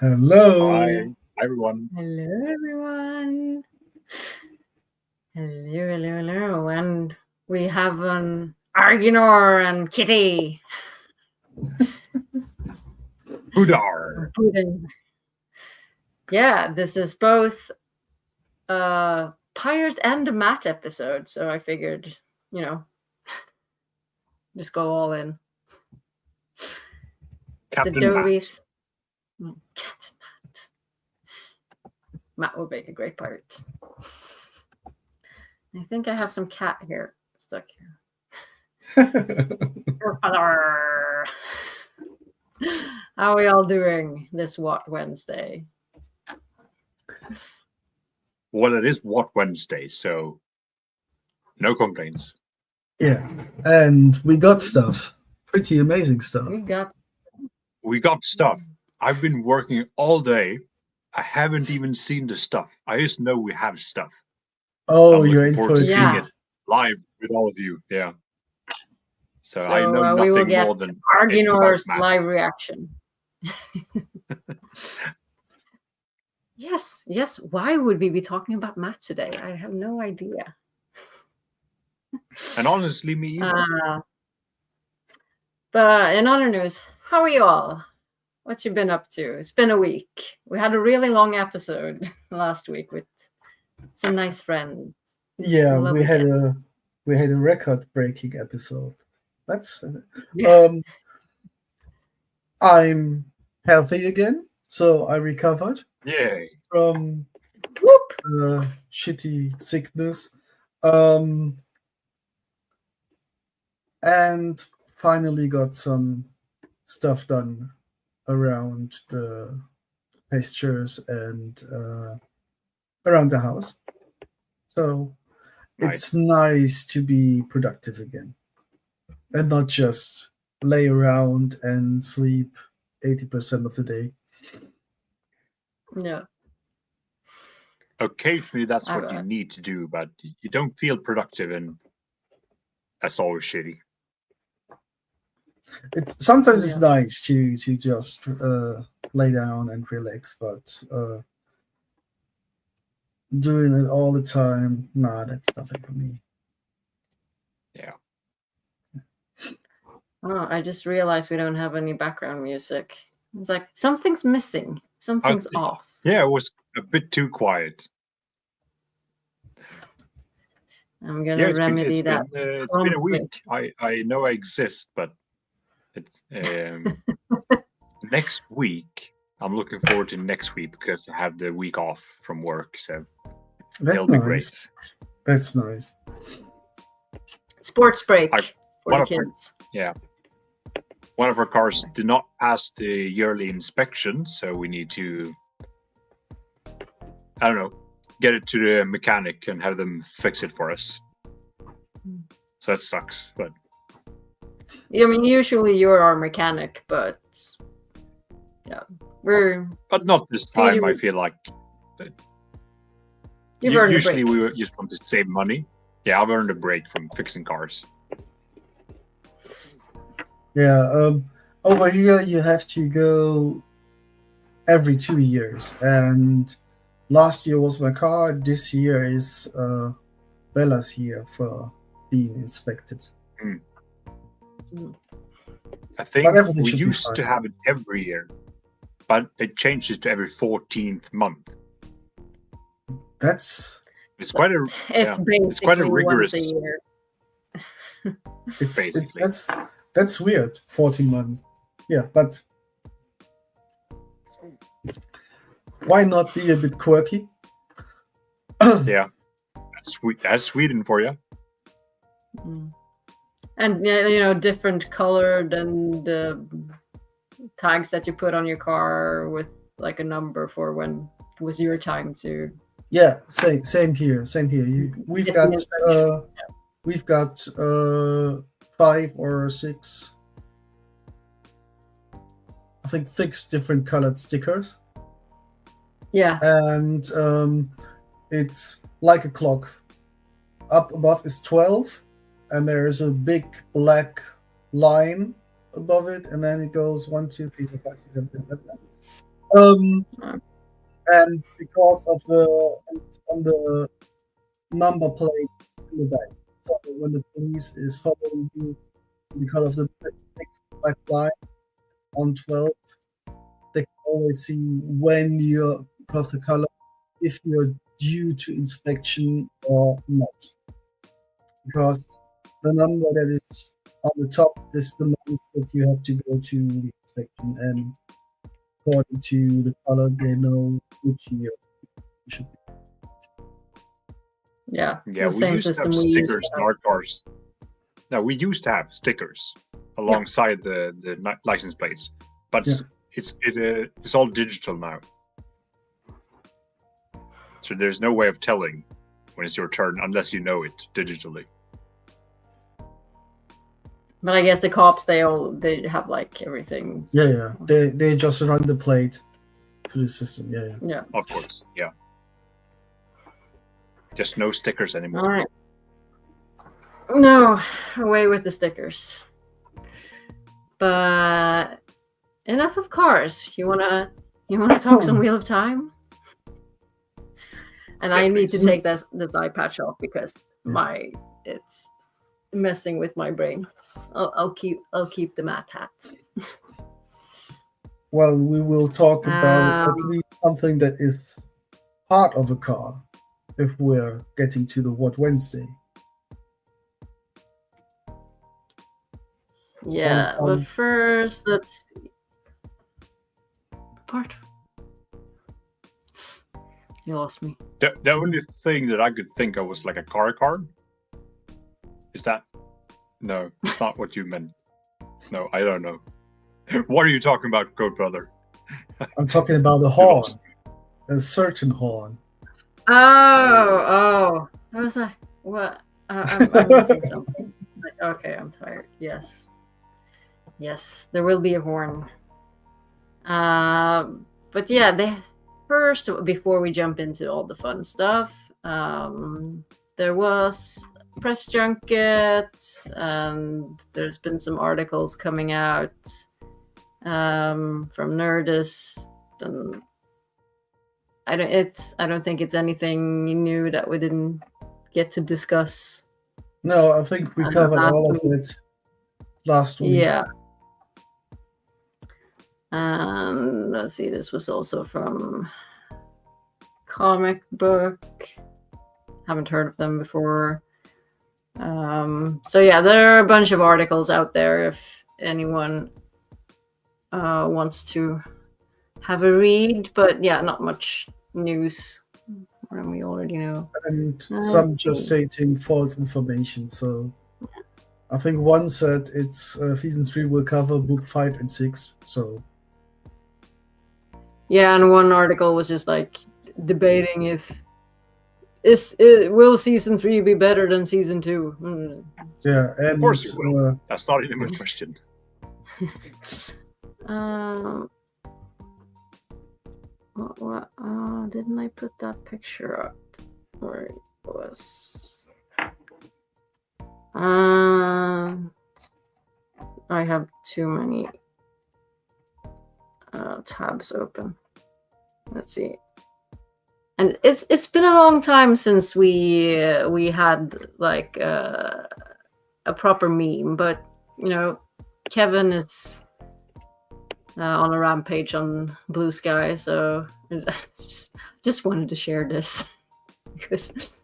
Hello. Hi, everyone. Hello, everyone. Hello. And we have an Aginor and Kitty. Budar. Yeah, this is both a pirate and a mat episode, so I figured, just go all in. Captain Captain Matt would make a great pirate. I think I have some cat hair stuck here. How are we all doing this What Wednesday? Well, it is What Wednesday, so no complaints. Yeah, and we got stuff. Pretty amazing stuff. We got stuff. I've been working all day. I haven't even seen the stuff. I just know we have stuff. Oh, so I'm you're looking in forward for to seeing it live with all of you. Yeah. So I know we will nothing get more than Aginor's live reaction. Yes. Why would we be talking about Matt today? I have no idea. And honestly, me either. But in other news, how are you all? What you been up to? It's been a week. We had a really long episode last week with some nice friends. Yeah, we had a record-breaking episode. I'm healthy again, so I recovered. Yay! From shitty sickness, and finally got some stuff done around the pastures and around the house. So it's nice to be productive again and not just lay around and sleep 80% of the day. No. Occasionally that's what you need to do, but you don't feel productive, and that's always shitty. Sometimes it's nice to just lay down and relax, but doing it all the time, that's nothing for me. Yeah. Oh, I just realized we don't have any background music. It's like something's missing. Something's off. Yeah, it was a bit too quiet. I'm gonna remedy that. It's been a week. I know I exist, but it's next week. I'm looking forward to next week because I have the week off from work, so it'll be great. That's nice. Sports break for the kids. One of our cars did not pass the yearly inspection, so we need to, I don't know, get it to the mechanic and have them fix it for us. So that sucks, but I mean, usually you're our mechanic, but but not this time. I feel like usually we just want to save money. Yeah, I've earned a break from fixing cars. Yeah, over here you have to go every 2 years, and last year was my car. This year is Bella's year for being inspected. I think we used to have it every year, but it changes to every 14th month. It's quite a it's quite a rigorous. Once a year. That's weird. 14 months. Yeah, but why not be a bit quirky? Yeah, that's Sweden for you. And different colored and tags that you put on your car with like a number for when it was your time to. Yeah, same here. We've got 5 or 6, I think 6 different colored stickers. Yeah. And it's like a clock. Up above is 12, and there's a big black line above it, and then it goes 1, 2, 3, 4, 5, 6, 7, 8, 9, 10. And because of on the number plate in the back, so when the police is following you, because of the big black line on 12, they can always see when you're of the color, if you're due to inspection or not. Because the number that is on the top is the month that you have to go to the inspection, and according to the color, they know which year you should be. Yeah, Yeah, the we same used to system have we used stickers to in our cars. No, we used to have stickers alongside the license plates, but it's all digital now. So there's no way of telling when it's your turn unless you know it digitally. But I guess the cops they have like everything. Yeah. They just run the plate through the system. Yeah. Of course, yeah. Just no stickers anymore. All right. No, away with the stickers. But enough of cars. You wanna talk some Wheel of Time? And Yes, I need please. to take this eye patch off because it's messing with my brain. I'll keep the Matt hat. Well, we will talk about at least something that is part of a car if we're getting to the What Wednesday. Yeah, but first let's see. Part. You lost me. The only thing that I could think of was like a car card. Is that? No, it's not what you meant. No, I don't know. What are you talking about, Goatbrother? I'm talking about the horn. A certain horn. Oh. What was I? What? I'm missing something. Okay, I'm tired. Yes, there will be a horn. But yeah, first, before we jump into all the fun stuff, there was press junket, and there's been some articles coming out from Nerdist, and I don't think it's anything new that we didn't get to discuss. No, I think we covered all of it last week. Yeah. And let's see, this was also from Comic Book. Haven't heard of them before. So yeah, there are a bunch of articles out there if anyone wants to have a read, but yeah, not much news. We already know. And some just stating false information. So I think one said it's season 3 will cover book 5 and 6. So yeah, and one article was just like debating if will season 3 be better than season 2? Yeah, and of course it will. That's not even a question. What? Didn't I put that picture up where it was? I have too many tabs open. Let's see. And it's been a long time since we had like a proper meme, but you know, Kevin is on a rampage on Blue Sky, so just wanted to share this because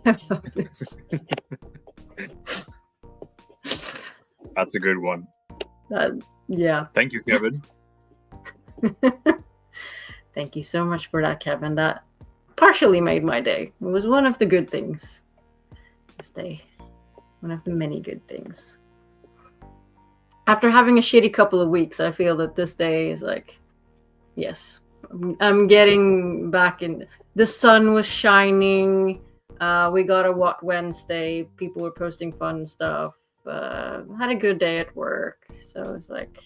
I love this. That's a good one. Yeah. Thank you, Kevin. Thank you so much for that, Kevin. That partially made my day. It was one of the good things this day. One of the many good things. After having a shitty couple of weeks, I feel that this day is like, yes, I'm getting back in. The sun was shining. We got a What Wednesday. People were posting fun stuff. Had a good day at work. So it was like,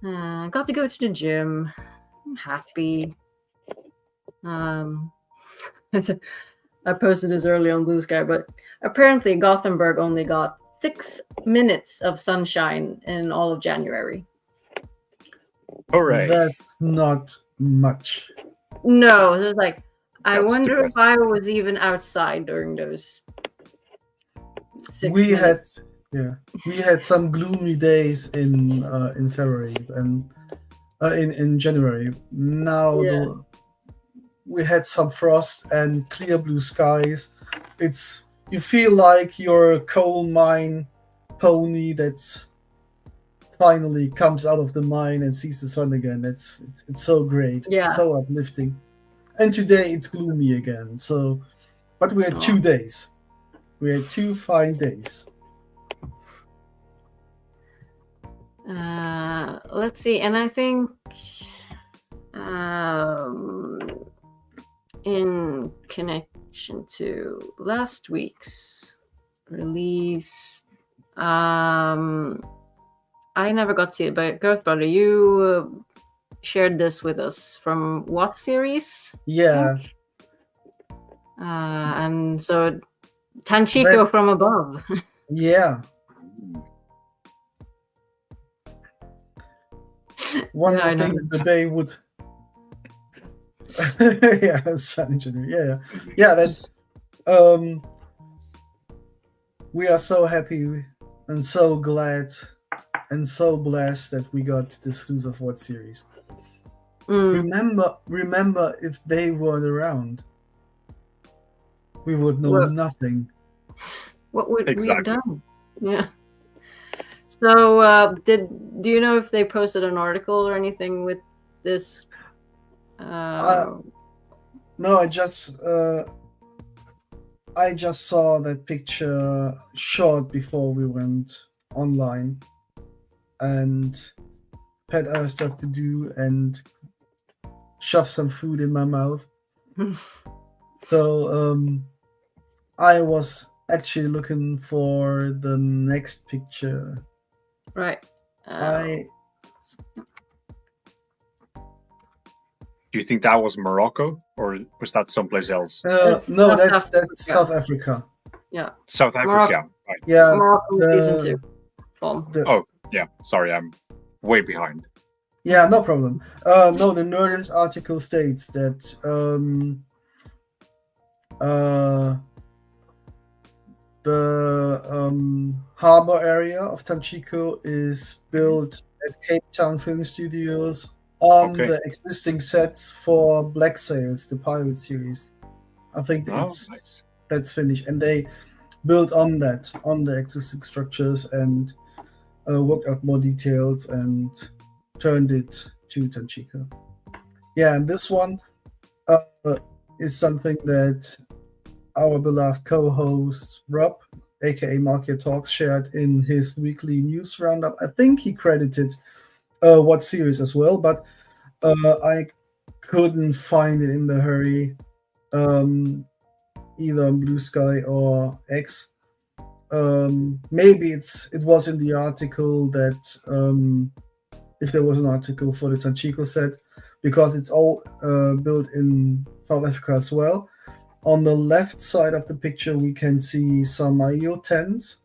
got to go to the gym. I'm happy. I posted this early on Blue Sky, but apparently Gothenburg only got 6 minutes of sunshine in all of January. Hooray! That's not much. No, it was like, I That's wonder if depressing. I was even outside during those 6 We minutes. we had some gloomy days in February and in January. Now Yeah. we had some frost and clear blue skies. You feel like you're a coal mine pony that's finally comes out of the mine and sees the sun again. It's so great. Yeah. It's so uplifting. And today it's gloomy again. So, but we had Oh. 2 days. We had 2 fine days. Let's see, and I think in connection to last week's release, I never got to it, but Goatbrother, you shared this with us from what series? Yeah. And so Tanchiko from above. Yeah. One Yeah, I would know. think that they would. Yeah, sun engineer. Yeah. That's we are so happy and so glad and so blessed that we got this exclusive What series. Remember, if they weren't around, we would know nothing. What would Exactly. we have done? Yeah. So, do you know if they posted an article or anything with this? No, I just saw that picture short before we went online, and had other stuff to do and shove some food in my mouth. So I was actually looking for the next picture. Right. Do you think that was Morocco, or was that someplace else? No, that's South Africa. Yeah. South Africa. Morocco. Right. Yeah. Morocco season 2. Film. Oh, yeah. Sorry, I'm way behind. Yeah, no problem. No, the Nerdist article states that the harbor area of Tanchiko is built at Cape Town Film Studios on the existing sets for Black Sails, the pirate series. I think that's finished, and they built on the existing structures and worked out more details and turned it to Tanchiko. Yeah, and this one is something that our beloved co-host Rob, aka Market Talks, shared in his weekly news roundup. I think he credited What series as well, but I couldn't find it in the hurry, either on Blue Sky or X. Maybe it was in the article that if there was an article for the Tanchiko set, because it's all built in South Africa as well. On the left side of the picture, we can see some IO tents.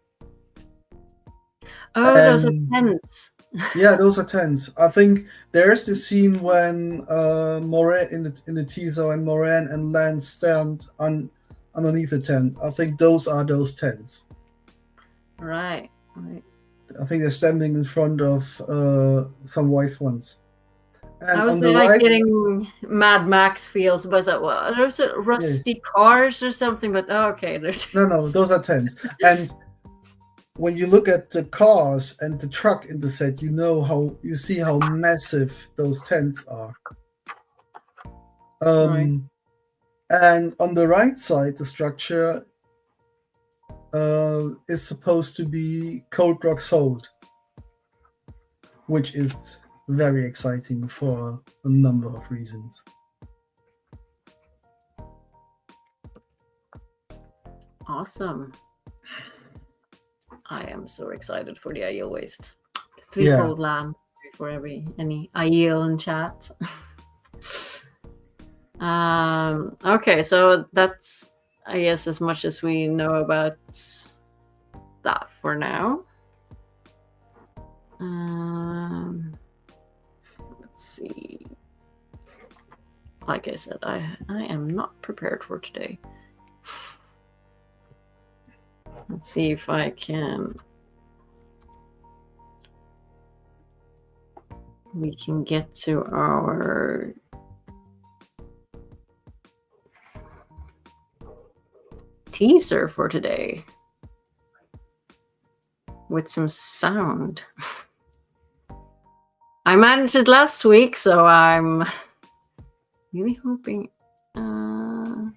Oh, those are tents. Yeah, those are tents. I think there's the scene when Moran in the teaser and Moran and Lance stand underneath the tent. I think those are those tents. Right. I think they're standing in front of some white ones. And I was on the like right, getting Mad Max feels, but I was like, well, those are rusty cars or something, but okay. No, those are tents. And when you look at the cars and the truck in the set, you see how massive those tents are. Right. And on the right side, the structure is supposed to be Cold Rock's Hold, which is very exciting for a number of reasons. Awesome. I am so excited for the Aiel Waste. Threefold land for any Aiel in chat. Okay, so that's, I guess, as much as we know about that for now. see. Like I said, I am not prepared for today. Let's see if I can. We can get to our teaser for today with some sound. I managed it last week, so I'm really hoping. No.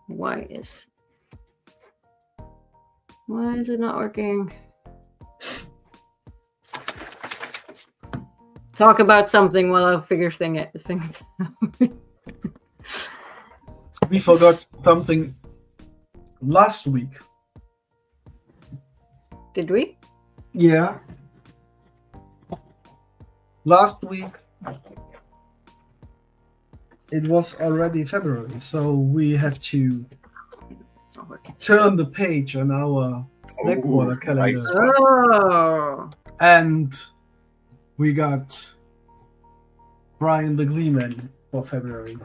Why is it not working? Talk about something while I figure it out. We forgot something last week. Did we? Yeah. Last week, it was already February, so we have to It's not working. turn the page on our Blackwater calendar. nice. Oh. And we got Brian the Gleeman for February.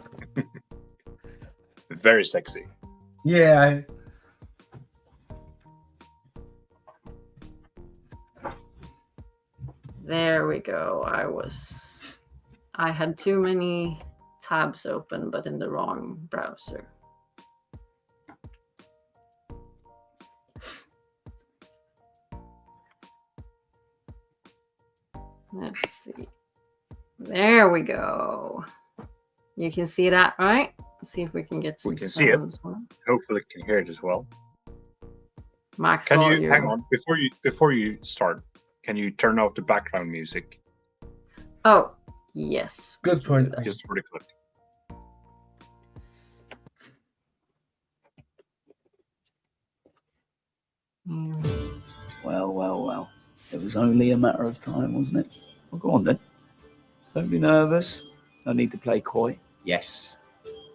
Very sexy. Yeah. There we go. I had too many tabs open, but in the wrong browser. Let's see. There we go. You can see that, right? Let's see if we can get some We can see it. sound as well. Hopefully, you can hear it as well. Max Can volume. you hang on before you start? Can you turn off the background music Oh, yes. we Good can do point. that. just for the clip? Mm. Well, well, well. It was only a matter of time, wasn't it? Well, go on then. Don't be nervous. No need to play coy. Yes,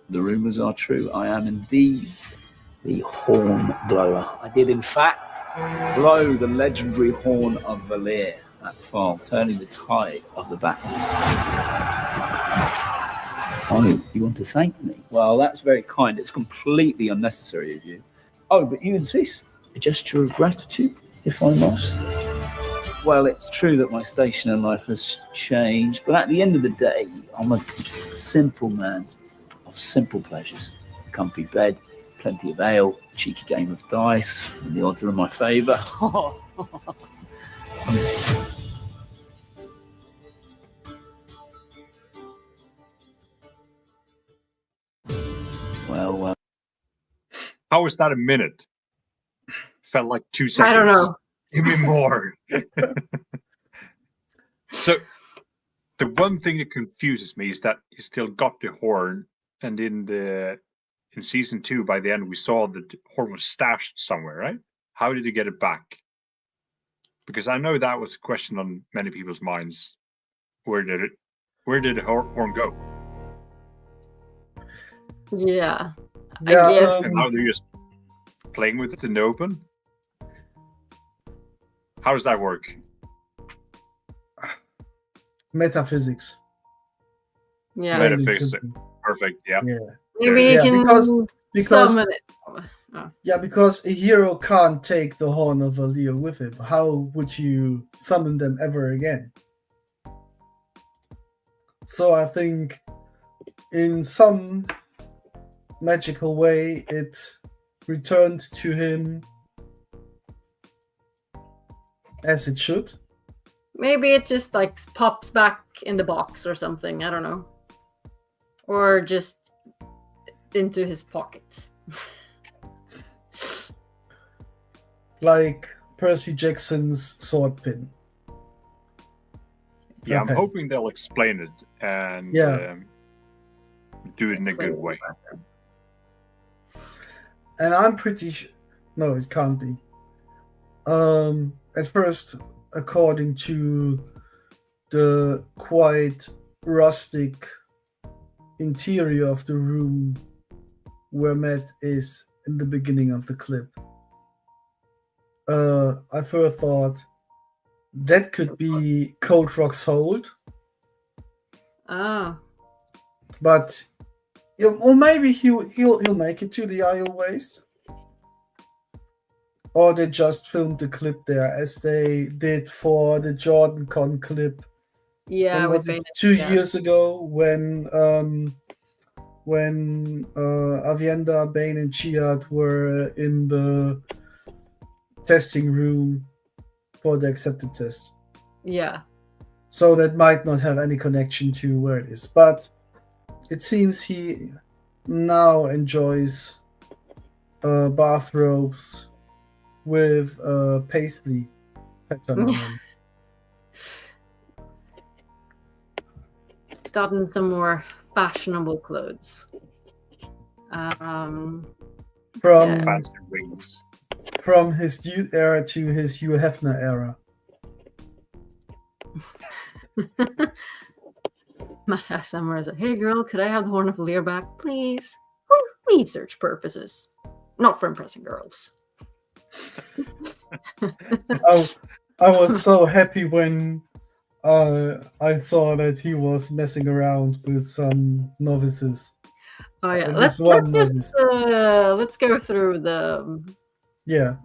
the rumours are true. I am indeed the horn blower. I did, in fact, blow the legendary horn of Valir, that far, turning the tide of the battle. Oh, you want to thank me? Well, that's very kind. It's completely unnecessary of you. Oh, but you insist. A gesture of gratitude, if I must. Well, it's true that my station in life has changed, but at the end of the day, I'm a simple man of simple pleasures. Comfy bed, plenty of ale, cheeky game of dice, and the odds are in my favour. Well, well. How is that a minute? Felt like 2 seconds. I don't know. Give me more. So, the one thing that confuses me is that he still got the horn, and in season 2, by the end, we saw that the horn was stashed somewhere, right? How did he get it back? Because I know that was a question on many people's minds. Where did the horn go? Yeah. Yeah, I guess. And now they're just playing with it in the open? How does that work? metaphysics. Yeah. Plain and Metaphysics. simple. Perfect, yeah. Yeah. Maybe you Yeah, can because summon it. Oh. yeah, because a hero can't take the horn of Valir with him. How would you summon them ever again? So I think in some magical way it returned to him as it should. Maybe it just like pops back in the box or something. I don't know. Or just into his pocket. Like Percy Jackson's sword pin. Yeah, Okay. I'm hoping they'll explain it and Yeah. do it in a good way. And I'm pretty sure. No, it can't be. At first, according to the quite rustic interior of the room where Matt is in the beginning of the clip, I first thought that could be Cold Rock's hold, Oh, but or maybe he'll make it to the Isle Waste. Or they just filmed the clip there, as they did for the Jordan Con clip. yeah, When was it? 2 years ago, when Avienda, Bane, and Chiat were in the testing room for the accepted test. Yeah. So that might not have any connection to where it is, but it seems he now enjoys bathrobes with paisley pattern on them. Gotten some more fashionable clothes. From Yeah. Fancy rings. from his Dude era to his Hugh Hefner era. Matt Summer is like, hey girl, could I have the Horn of Lear back, please? For research purposes, not for impressing girls. I was so happy when I saw that he was messing around with some novices. Oh yeah, At let's least one just novice. let's go through the. Yeah,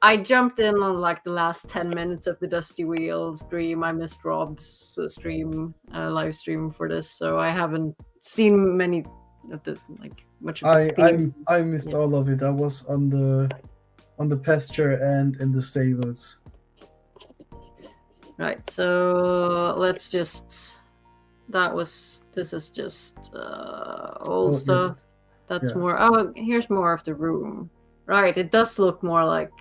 I jumped in on like the last 10 minutes of the Dusty Wheel stream. I missed Rob's stream, live stream for this, so I haven't seen many of the much of the theme. I missed all of it. I was on the pasture and in the stables. Right, so let's just. This is just old yeah. stuff. That's Yeah. more. Oh, here's more of the room. Right, it does look more like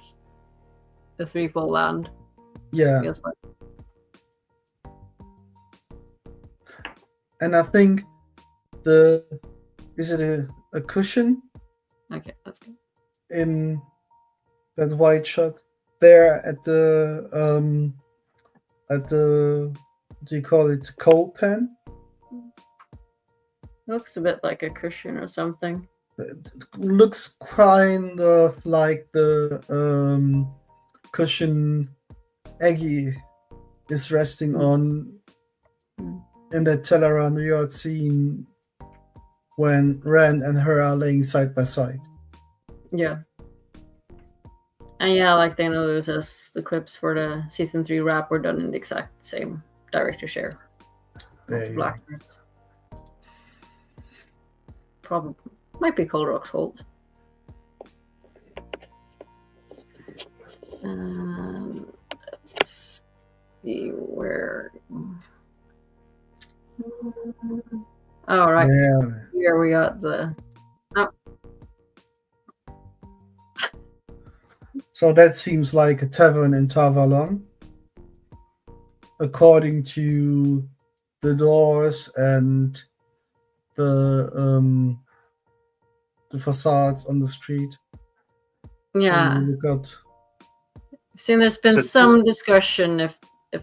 the Threefold Land. Yeah, Feels like. and I think is it a cushion Okay, that's good. in that white shot there at the what do you call it, coal pan? Looks a bit like a cushion or something. It looks kind of like the cushion Aggie is resting on in that Teleron Yard scene when Rand and her are laying side by side. Yeah. And yeah, like they know as the clips for the season 3 wrap were done in the exact same director share. There Not you Blackness. Probably might be Cold Rock's fault. Let's see where. Oh right, Yeah. here we got the. Oh, So that seems like a tavern in Tavalon, according to the doors and the facades on the street. yeah. We got Seen there's been So some this- discussion if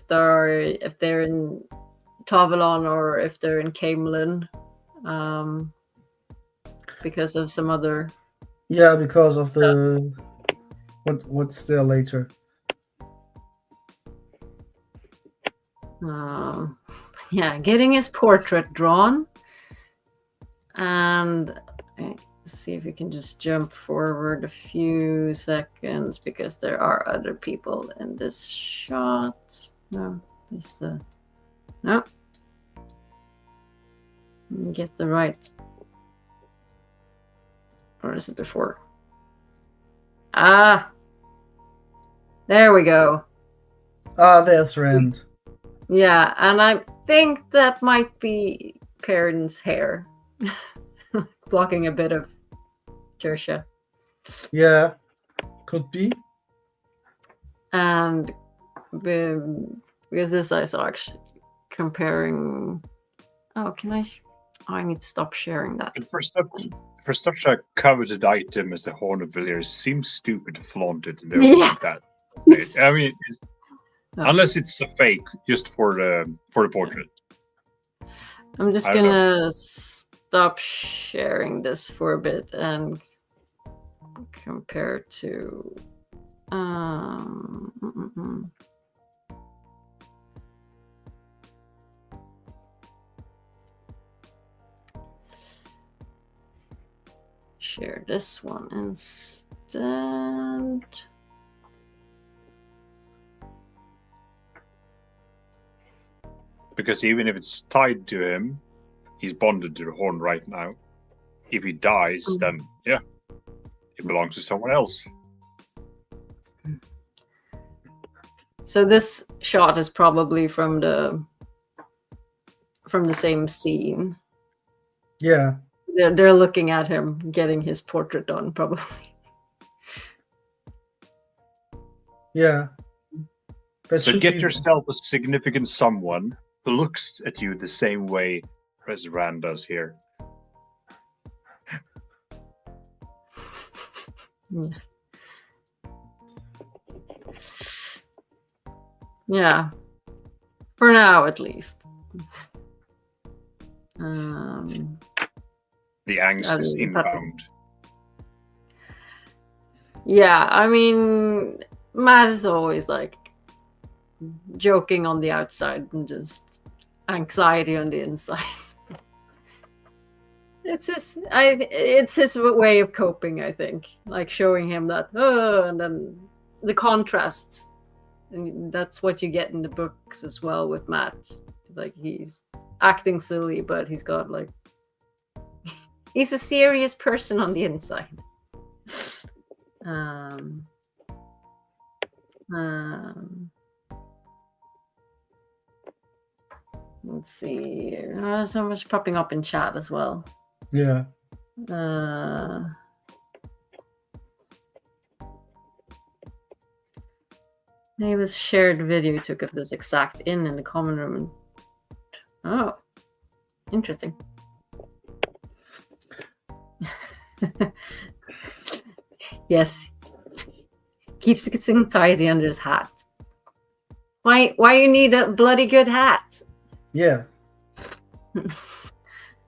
they're in Tavalon or if they're in Camelin, because of some other. yeah, because of the what's there later. Yeah, getting his portrait drawn, and let's see if we can just jump forward a few seconds because there are other people in this shot. No, there's the no. Get the right. Or is it before? Ah, there we go. Ah, there's Rand. Yeah, and I think that might be Perrin's hair blocking a bit of Jersha. Yeah, could be. And because this I saw actually comparing. Oh, can I? I need to stop sharing that. But for such a coveted item as the Horn of Villiers, it seems stupid to flaunt it and everything Yeah. like that. I mean, No. unless it's a fake, just for the portrait. I'm just I don't gonna stop sharing this for a bit and compare to Um, mm, mm, mm. Share this one instead. Because even if it's tied to him, he's bonded to the horn right now. If he dies, then yeah, it belongs to someone else. So this shot is probably from the same scene. Yeah. They're looking at him getting his portrait done, probably. Yeah. That So should get be- yourself a significant someone who looks at you the same way as Rand does here. Yeah. For now, at least. The angst is inbound. Yeah, I mean, Matt is always like joking on the outside and just anxiety on the inside. It's his way of coping, I think. Like showing him that, and then the contrast. And that's what you get in the books as well with Matt. It's like he's acting silly, but he's got like he's a serious person on the inside. Let's see. So much popping up in chat as well. Yeah. Maybe this shared video you took of this exact in the common room. Oh, interesting. Yes, keeps his anxiety under his hat. Why you need a bloody good hat? Yeah.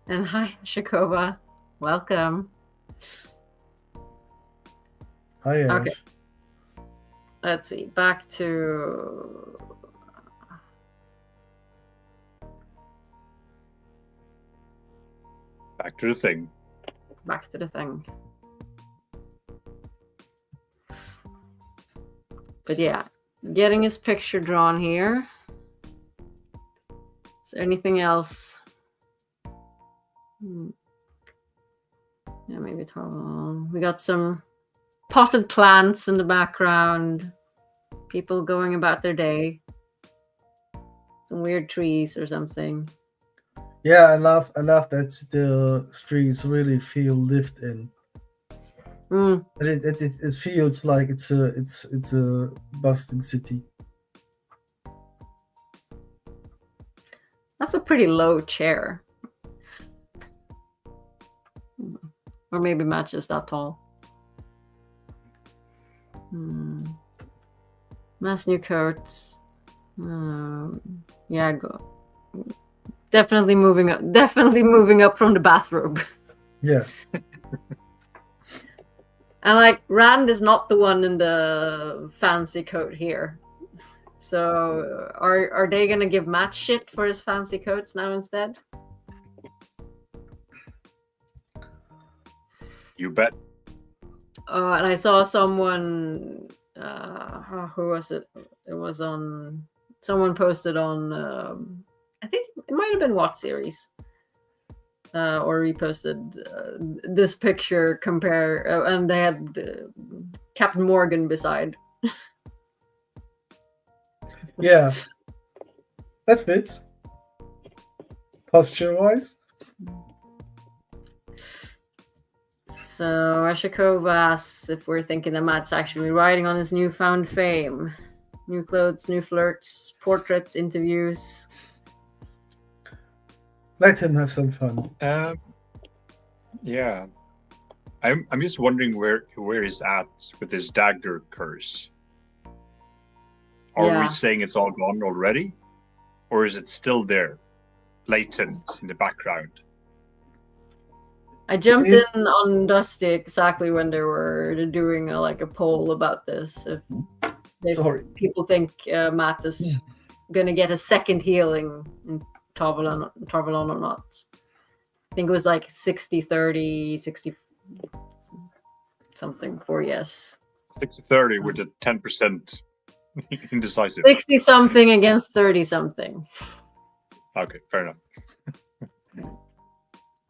And hi, Shakova. Welcome. Hi, Ash. Okay. Let's see. Back to the thing. Back to the thing. But yeah, getting his picture drawn here. Is there anything else? Yeah, maybe we got some potted plants in the background. People going about their day. Some weird trees or something. Yeah, I love that the streets really feel lived in. And it feels like it's a bustling city. That's a pretty low chair. Or maybe matches that tall. Nice new coats. Yeah, go. Definitely moving up. Definitely moving up from the bathrobe. Yeah. And like Rand is not the one in the fancy coat here. So are they gonna give Matt shit for his fancy coats now instead? You bet. And I saw someone. Who was it? It was on. Someone posted on. I think it might have been What Series. Or reposted this picture and they had Captain Morgan beside. Yeah. That fits. Posture-wise. So Ashikova asks if we're thinking that Matt's actually riding on his newfound fame. New clothes, new flirts, portraits, interviews. Let him have some fun. Yeah. I'm just wondering where he's at with his dagger curse. Are we saying it's all gone already? Or is it still there? Latent in the background? I jumped Is- in on Dusty exactly when they were doing a poll about this. If Sorry. people think Matt is gonna get a second healing in Tarvalon or not. I think it was like 60-30, 60 something for yes. 60-30 with a 10% indecisive. 60 something against 30 something. Okay, fair enough.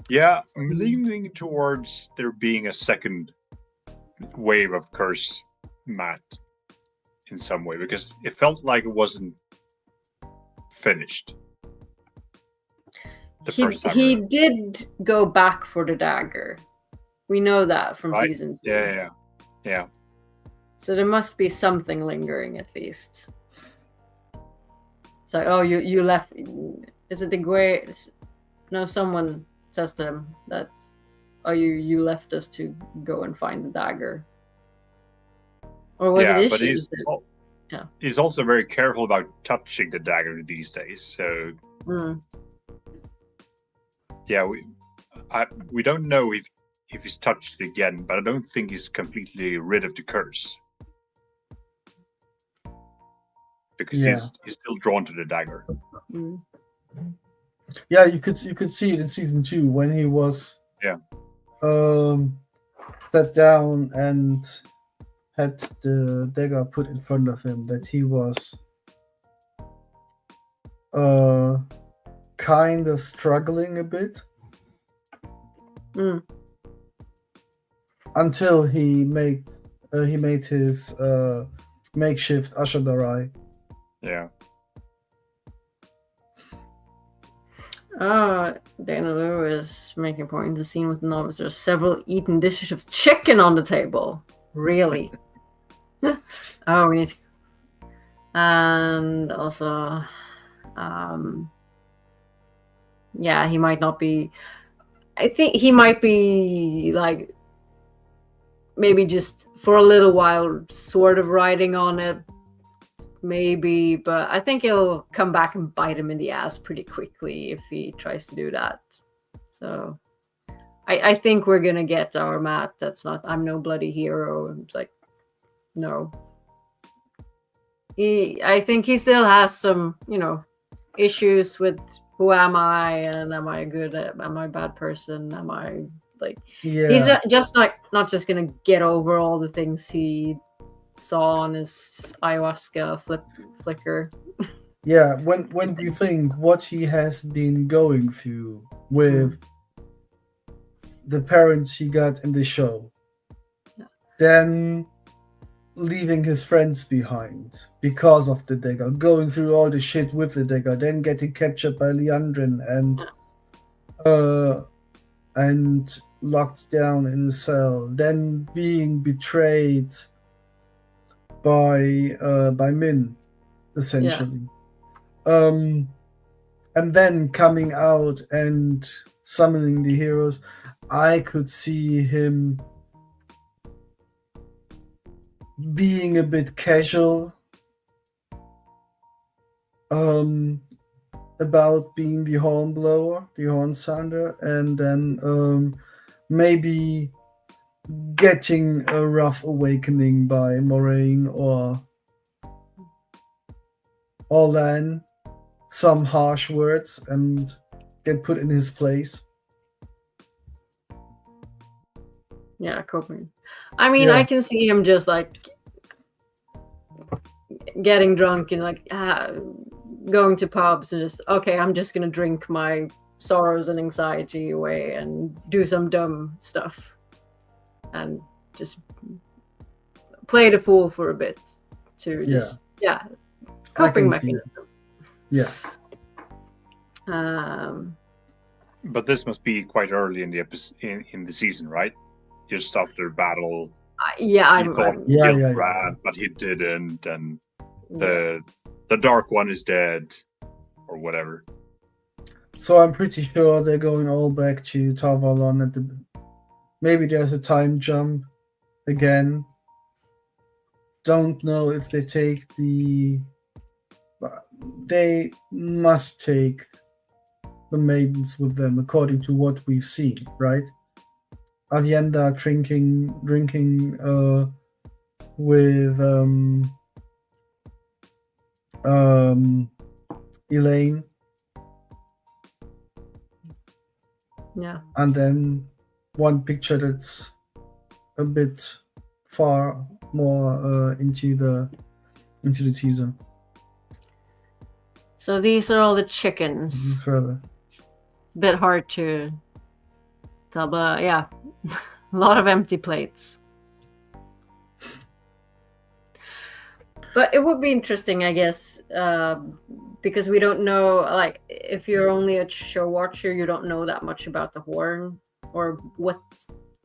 Yeah, I'm leaning towards there being a second wave of curse Matt in some way, because it felt like it wasn't finished. The first time He around. did go back for the dagger. We know that from Right? season 2. Yeah. So there must be something lingering at least. It's like, oh, you left. Is it the great? No, someone says to him that, oh, you left us to go and find the dagger. Or was it but issues? he's also very careful about touching the dagger these days. So yeah, we don't know if he's touched it again, but I don't think he's completely rid of the curse. Because he's still drawn to the dagger. Yeah, you could see it in season 2 when he was sat down and had the dagger put in front of him, that he was kind of struggling a bit until he made his makeshift Ashadarai. Yeah. Dana Lewis making a point in the scene with the novice. There are several eaten dishes of chicken on the table. Really? Oh, we need to... And also, yeah, he might not be... I think he might be, like, maybe just for a little while sort of riding on it. Maybe, but I think he'll come back and bite him in the ass pretty quickly if he tries to do that. So I think we're gonna get our Matt. That's not, I'm no bloody hero. It's like, no. I think he still has some, issues with who am I, and am I a bad person? Am I like? Yeah. He's not just gonna get over all the things he saw on his ayahuasca flicker. Yeah, when you think what he has been going through with the parents he got in the show, then leaving his friends behind because of the dagger, going through all the shit with the dagger, then getting captured by Leandrin and locked down in a cell, then being betrayed by Min, essentially. And then coming out and summoning the heroes. I could see him being a bit casual about being the horn blower, the horn sounder, and then maybe getting a rough awakening by Moraine or Lan, some harsh words, and get put in his place. Yeah, coping. I mean, I can see him just like getting drunk and like going to pubs and just, okay, I'm just gonna drink my sorrows and anxiety away and do some dumb stuff and just play the fool for a bit to just coping mechanism. Yeah. But this must be quite early in the in the season, right? Just after battle. He thought he killed Brad, but he didn't, and the Dark One is dead, or whatever. So I'm pretty sure they're going all back to Tarvalon maybe there's a time jump again. Don't know if they take they must take the maidens with them according to what we've seen, right? Avienda drinking with Elaine, Yeah. and then one picture that's a bit far more into the teaser. So these are all the chickens. Further. Bit hard to tell, but yeah, a lot of empty plates. But it would be interesting, I guess, because we don't know, like, if you're only a show watcher, you don't know that much about the horn or what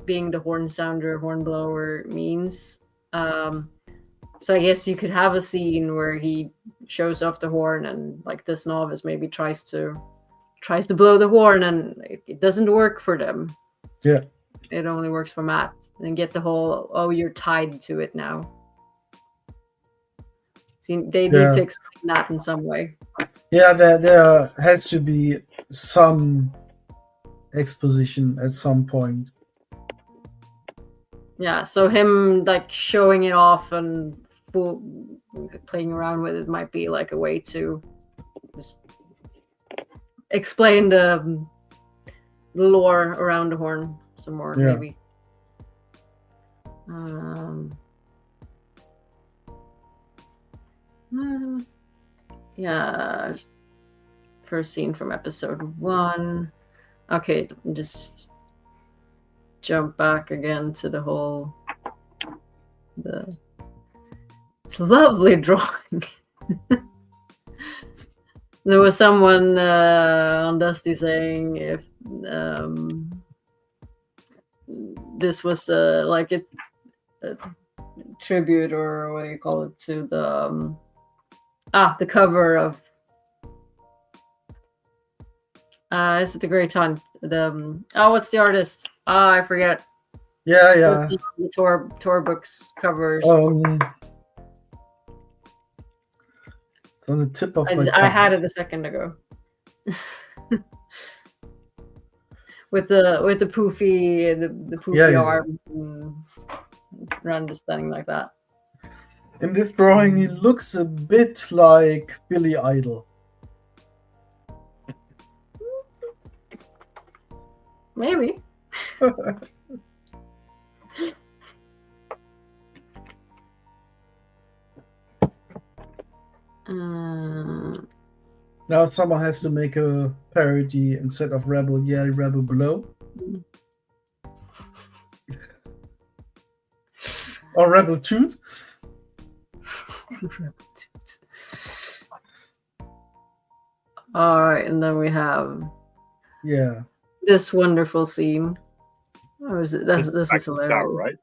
being the horn sounder, horn blower means. So I guess you could have a scene where he shows off the horn and like this novice maybe tries to blow the horn and it doesn't work for them. Yeah. It only works for Matt. And get the whole, oh, you're tied to it now. So they need to explain that in some way. Yeah, there has to be some exposition at some point. Yeah, so him like showing it off and playing around with it might be like a way to just explain the lore around the horn some more, maybe. Yeah, first scene from episode 1. Okay, just jump back again to the whole it's lovely drawing. There was someone on Dusty saying if this was like a tribute, or what do you call it, to the the cover of is it the Great Hunt? The what's the artist? I forget. Yeah. The tour books covers. It's on the tip of my tongue. I had it a second ago. with the poofy the poofy arms and run just standing like that. In this drawing, he looks a bit like Billy Idol. Maybe. Now someone has to make a parody instead of Rebel Yell, Rebel Blow. Or Rebel Toot. Alright, and then we have this wonderful scene. Oh, is it? This is hilarious. Tower, right?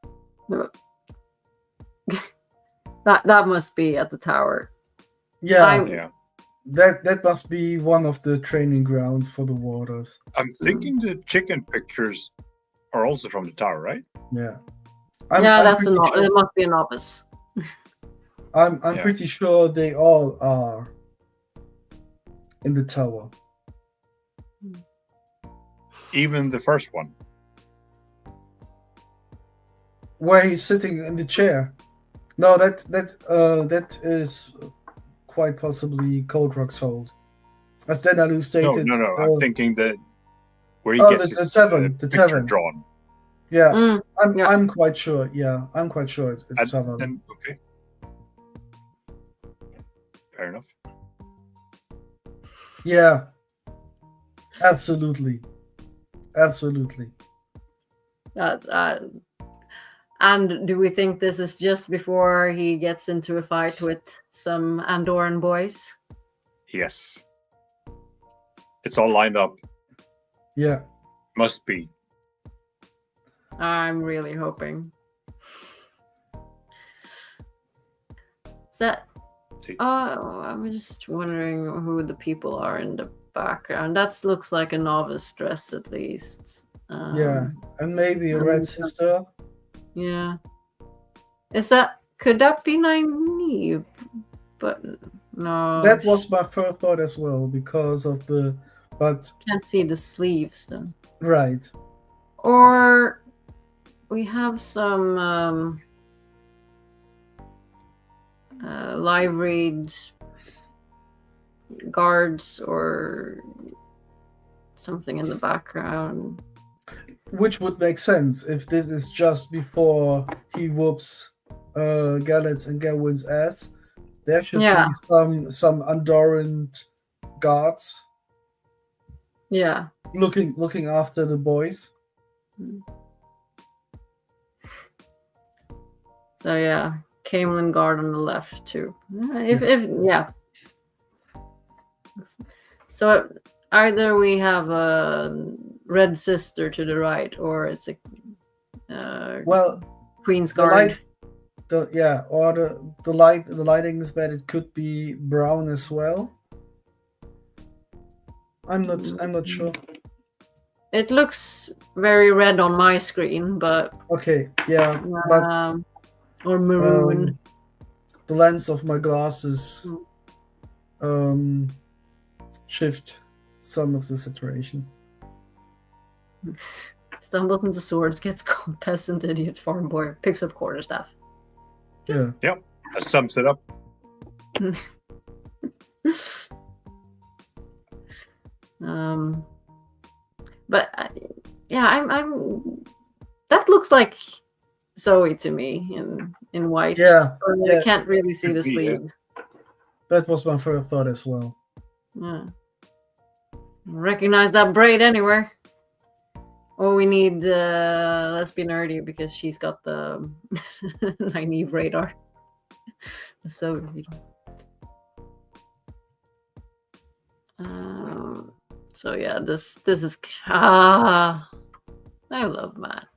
That must be at the tower. Yeah. That must be one of the training grounds for the warders. I'm thinking the chicken pictures are also from the tower, right? Yeah. It must be a novice. I'm pretty sure they all are in the tower. Even the first one. Where he's sitting in the chair. No, that is quite possibly Cold Rock's hold. As Denalu stated. No. I'm thinking that where he gets his picture drawn. Yeah, I'm quite sure. Yeah, I'm quite sure it's tavern. Okay. Fair enough. Yeah. Absolutely. And do we think this is just before he gets into a fight with some Andorran boys? Yes. It's all lined up. Yeah. Must be. I'm really hoping. Is that... Oh, I'm just wondering who the people are in the background. That looks like a novice dress, at least. And maybe a red sister. Yeah. Could that be Nynaeve? But no. That was my first thought as well, because of but can't see the sleeves though. Right. Or we have some live raid guards or something in the background. Which would make sense if this is just before he whoops Gallet's and Gawain's ass. There should Yeah. be some Andorran guards Yeah. looking after the boys. So yeah, Camelin guard on the left too. If yeah. So either we have a red sister to the right, or it's a Well, Queen's the guard. light, the lighting is bad. It could be brown as well. I'm not sure. It looks very red on my screen, but Okay, yeah, but or maroon. the lens of my glasses shift some of the situation. Stumbles into swords, gets called peasant, idiot, farm boy, picks up quarterstaff. Yeah. Yep, that sums it up. But I'm. That looks like Zoe to me in white. Yeah, But I can't really see the Could be, yeah. sleeves. That was my first thought as well. Yeah. Recognize that braid anywhere. Oh, we need let's be nerdy because she's got the Nynaeve radar. So so yeah, this is I love Matt.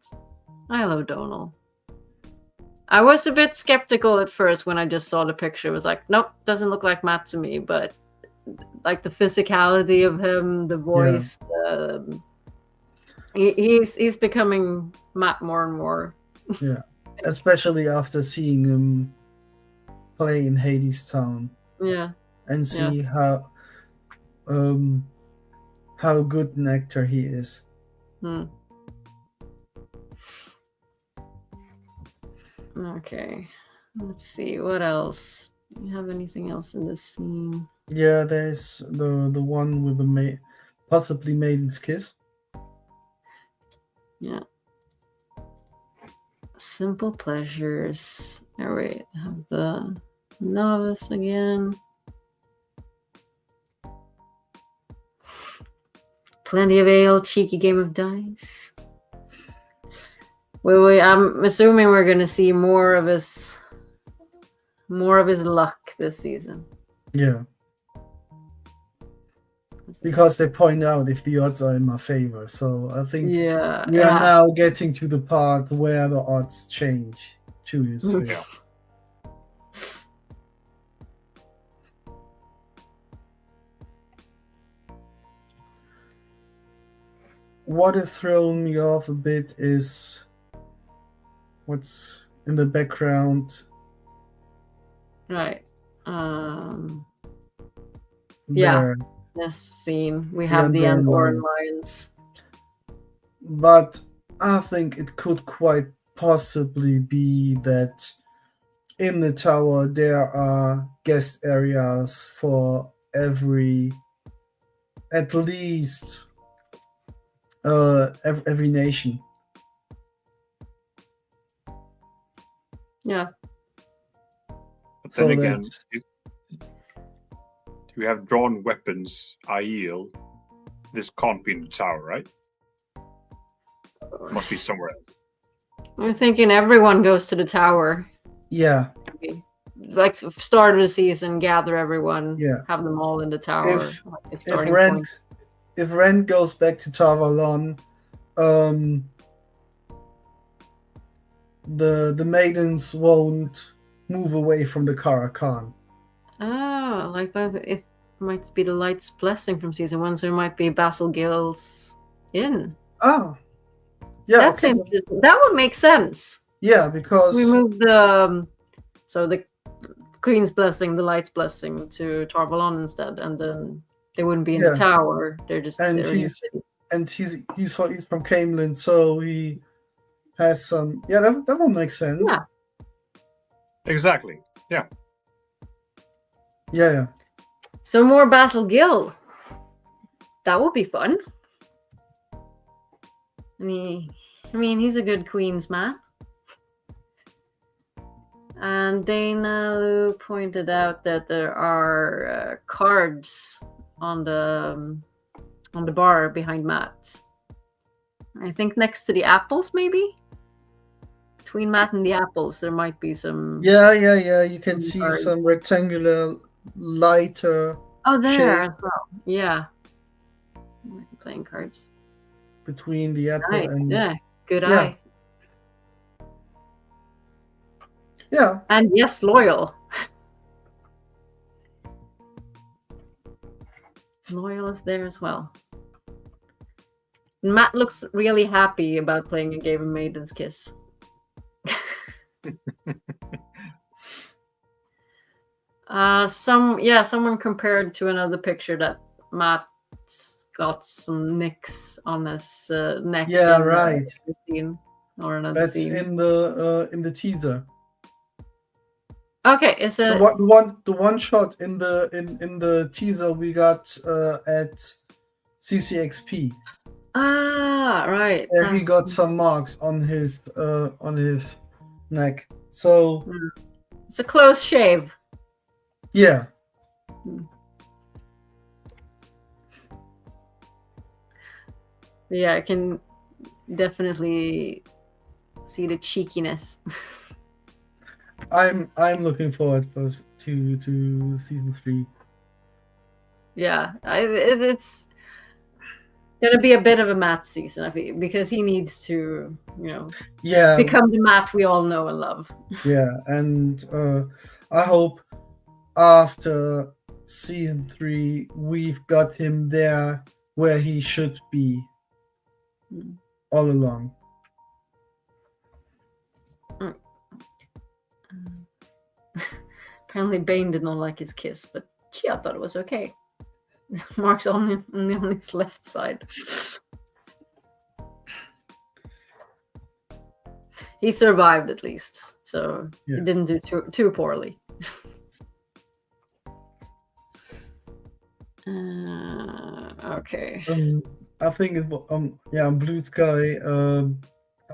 I love Donal. I was a bit skeptical at first when I just saw the picture. It was like, nope, doesn't look like Matt to me, but like the physicality of him, the voice, he's becoming Matt more and more. Yeah, especially after seeing him play in Hades Town. Yeah, and see how good an actor he is. Okay, let's see what else. Do you have anything else in this scene? Yeah, there's the one with the possibly Maiden's Kiss. Yeah. Simple pleasures. Oh wait, have the novice again. Plenty of ale, cheeky game of dice. Wait, I'm assuming we're gonna see more of his luck this season. Yeah. Because they point out if the odds are in my favor. So I think we are now getting to the part where the odds change to his favor. What has thrown me off a bit is what's in the background. Right. There. This scene. We have the Andorran lions. But I think it could quite possibly be that in the tower there are guest areas for at least every nation. Yeah. But then again, we have drawn weapons, Aiel. This can't be in the tower, right? It must be somewhere else. I'm thinking everyone goes to the tower. Yeah. Like start of the season, gather everyone, have them all in the tower. If Rand goes back to Tavalon, the maidens won't move away from the Karakan. Oh, like it might be the Light's blessing from season 1, so it might be Basil Gill's inn. Oh, yeah, that's interesting. That would make sense. Yeah, because we moved the Queen's blessing, the Light's blessing to Tarvalon instead, and then they wouldn't be in the tower. They're just he's from Camelin, so has some. Yeah, that one makes sense. Yeah. Exactly. Yeah. Yeah. So more Basil Gill. That would be fun. I mean, he's a good Queen's man. And Dana Lu pointed out that there are cards on the bar behind Matt. I think next to the apples, maybe? Between Matt and the apples, there might be some... Yeah. You can see cards. some rectangular, lighter Oh, there shape as well. Yeah. Playing cards. between the apple Right. and... Yeah. Good Yeah. eye. Yeah. And yes, loyal. Loyal is there as well. Matt looks really happy about playing a game of Maiden's Kiss. Someone compared to another picture that Matt's got some nicks on his neck. Yeah, in right. the scene, or another That's scene. in the teaser. Okay, it's a The one shot in the teaser we got at CCXP. right. There he got some marks on his neck. So It's a close shave. yeah. Yeah, I can definitely see the cheekiness. I'm looking forward to season 3. Yeah, it's gonna be a bit of a Matt season, I think, because he needs to, Yeah. become the Matt we all know and love. Yeah, and I hope after season 3 we've got him there where he should be all along. Apparently Bane did not like his kiss, but Chia thought it was okay. Mark's only on his left side. He survived at least, so Yeah. he didn't do too poorly. Okay. I think it was on Blue Sky,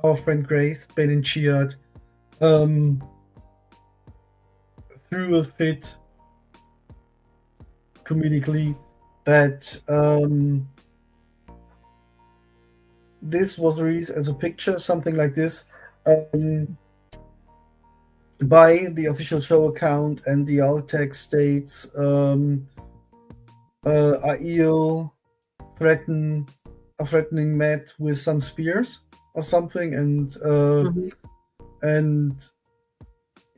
our friend Grace, Ben and Chiad, threw a fit comedically that this was released as a picture, something like this, by the official show account, and the alt text states Aiel threatening Matt with some spears or something, and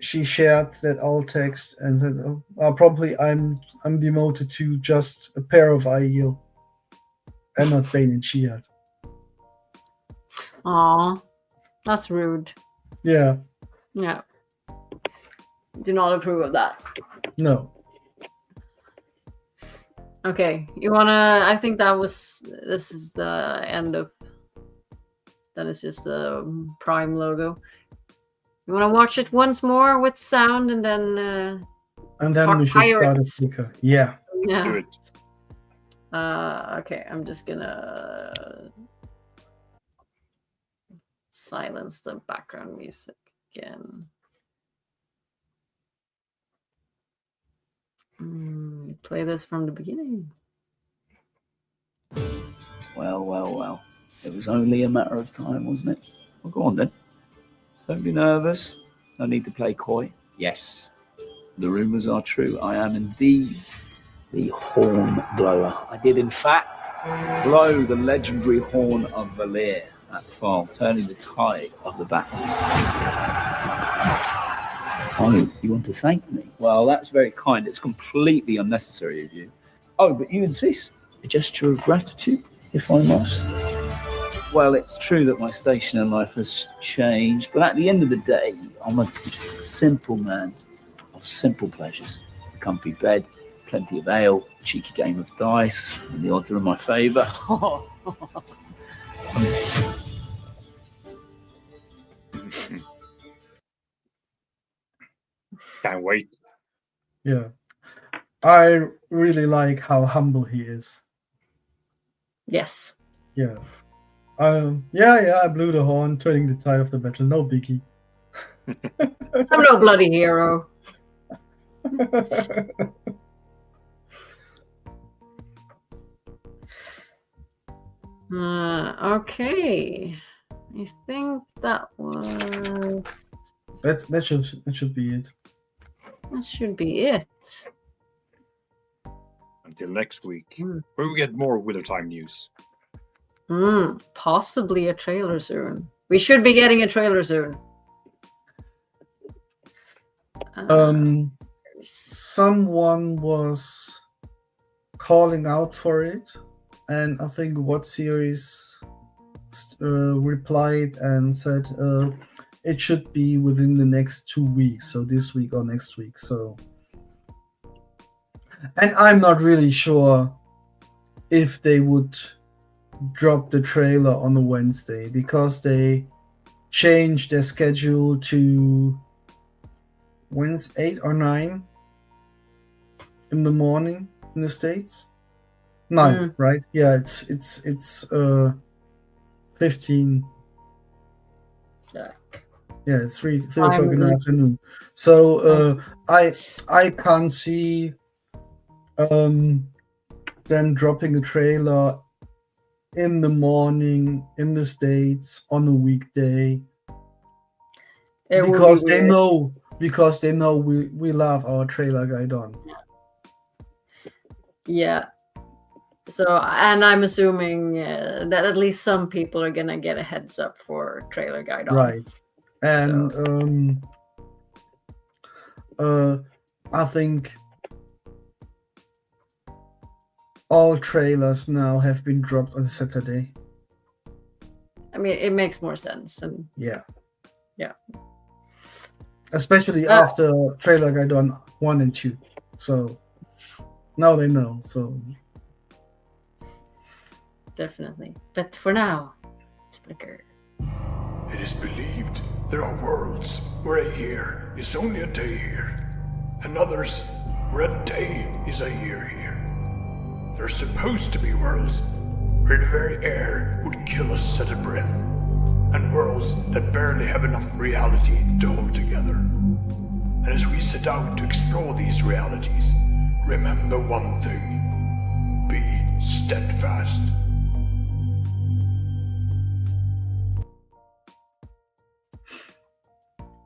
she shared that alt text and said, probably I'm demoted to just a pair of Aiel and not Bane and Chiad. Aw, that's rude. Yeah. Yeah. Do not approve of that. No. Okay, you wanna? I think this is the end of. That is just the Prime logo. You wanna watch it once more with sound and then? And then talk we should start a pirates. flicker. Yeah. Yeah. Do it. Okay, I'm just gonna silence the background music again. Play this from the beginning. Well. It was only a matter of time, wasn't it? Well, go on then. Don't be nervous. No need to play coy. Yes, the rumours are true. I am indeed the horn blower. I did, in fact, blow the legendary horn of Valir at Fall, turning the tide of the battle. Oh, you want to thank me? Well, that's very kind. It's completely unnecessary of you. Oh, but you insist. A gesture of gratitude, if I must. Well, it's true that my station in life has changed, but at the end of the day, I'm a simple man of simple pleasures. A comfy bed, plenty of ale, a cheeky game of dice, and the odds are in my favour. Can't wait. Yeah. I really like how humble he is. Yes. Yeah. I blew the horn, turning the tide of the battle. No biggie. I'm no bloody hero. Okay. I think that was. that should be it. That should be it. Until next week, Mm. where we get more Wintertime news. Possibly a trailer soon. We should be getting a trailer soon. Someone was calling out for it, and I think What Series replied and said it should be within the next 2 weeks, so this week or next week. So, and I'm not really sure if they would drop the trailer on a Wednesday because they changed their schedule to Wednesday 8 or 9 in the morning in the States. 9, right? Yeah, it's 15. Yeah. Yeah, it's 3 o'clock in the afternoon. So I can't see them dropping a trailer in the morning in the States on a weekday because they know we love our trailer guide on. Yeah. So, and I'm assuming that at least some people are gonna get a heads up for trailer guide on. Right. And I think all trailers now have been dropped on Saturday. I mean, it makes more sense. And Yeah. Yeah. Especially after trailer guide on 1 and 2. So now they know. So definitely. But for now, it's Flicker. It is believed there are worlds where a year is only a day here, and others where a day is a year here. There's supposed to be worlds where the very air would kill us at a breath, and worlds that barely have enough reality to hold together. And as we set out to explore these realities, remember one thing: be steadfast.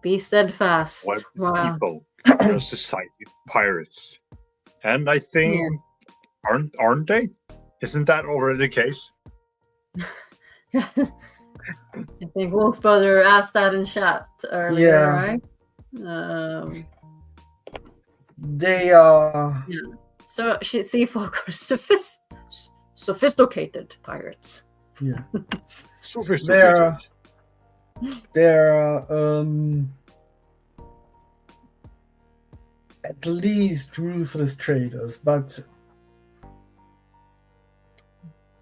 Be steadfast. What Wow. people in a society of pirates. And I think aren't they? Isn't that already the case? I think Wolfbrother asked that in chat earlier, Yeah. right? they are So sea folk are sophisticated pirates. yeah. Sophisticated. They're at least ruthless traders, but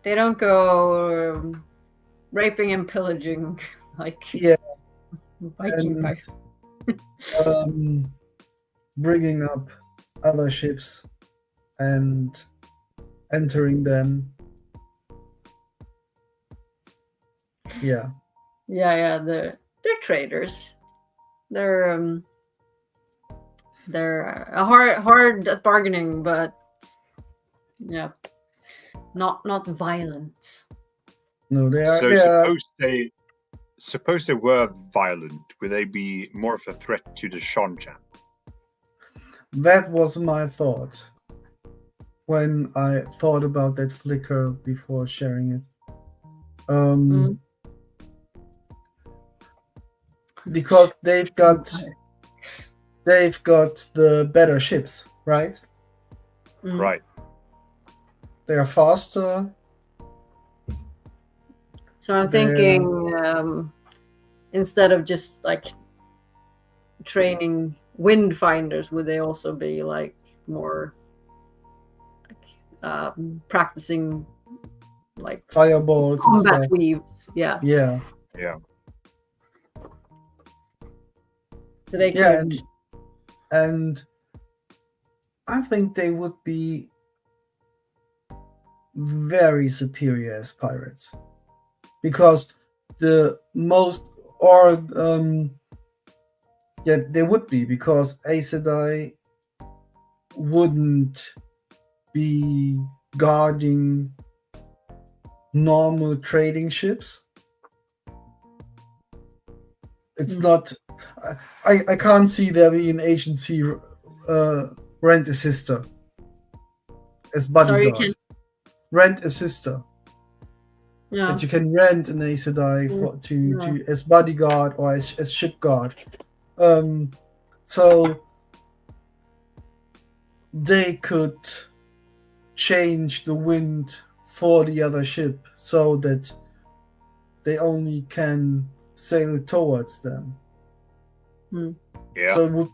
They don't go raping and pillaging like yeah, Viking and pirates. bringing up other ships and entering them. Yeah, Yeah, they're traders. They're hard at bargaining, but yeah, not violent. no, they are. So they are suppose they were violent, would they be more of a threat to the Shanchan? that was my thought when I thought about that flicker before sharing it. Because they've got the better ships, right? Right. They are faster. So I'm thinking instead of just like training wind finders, would they also be like more like practicing like Fireballs and combat stuff. weaves? Yeah. Yeah. Yeah. So they Yeah, could and I think they would be very superior as pirates, because the most, or yeah, they would be, because Aes Sedai wouldn't be guarding normal trading ships. It's not. I can't see there being an agency rent a sister as Sorry, you bodyguard. can. Rent a sister. Yeah. That you can rent an Aes Sedai to as bodyguard or as ship guard. So they could change the wind for the other ship so that they only can sail towards them. Yeah. So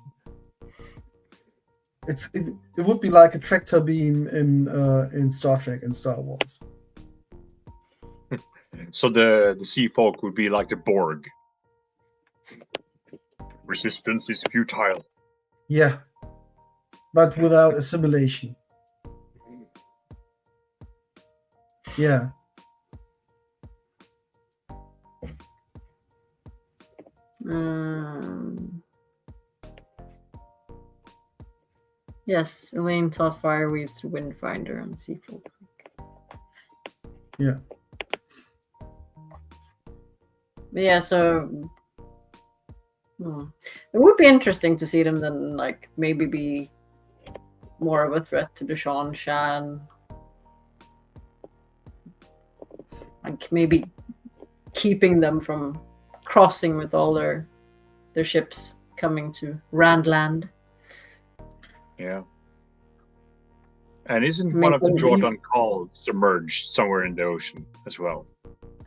it would be like a tractor beam in Star Trek and Star Wars. So the sea folk would be like the Borg. Resistance is futile. Yeah, but without assimilation. Yeah. Yes, Elaine taught fire weaves to Windfinder on Seafolk. Yeah. But yeah, so it would be interesting to see them then, like, maybe be more of a threat to the Shan Shan. Like, maybe keeping them from crossing with all their ships coming to Randland. Yeah. And isn't one of the Jordan Call submerged somewhere in the ocean as well?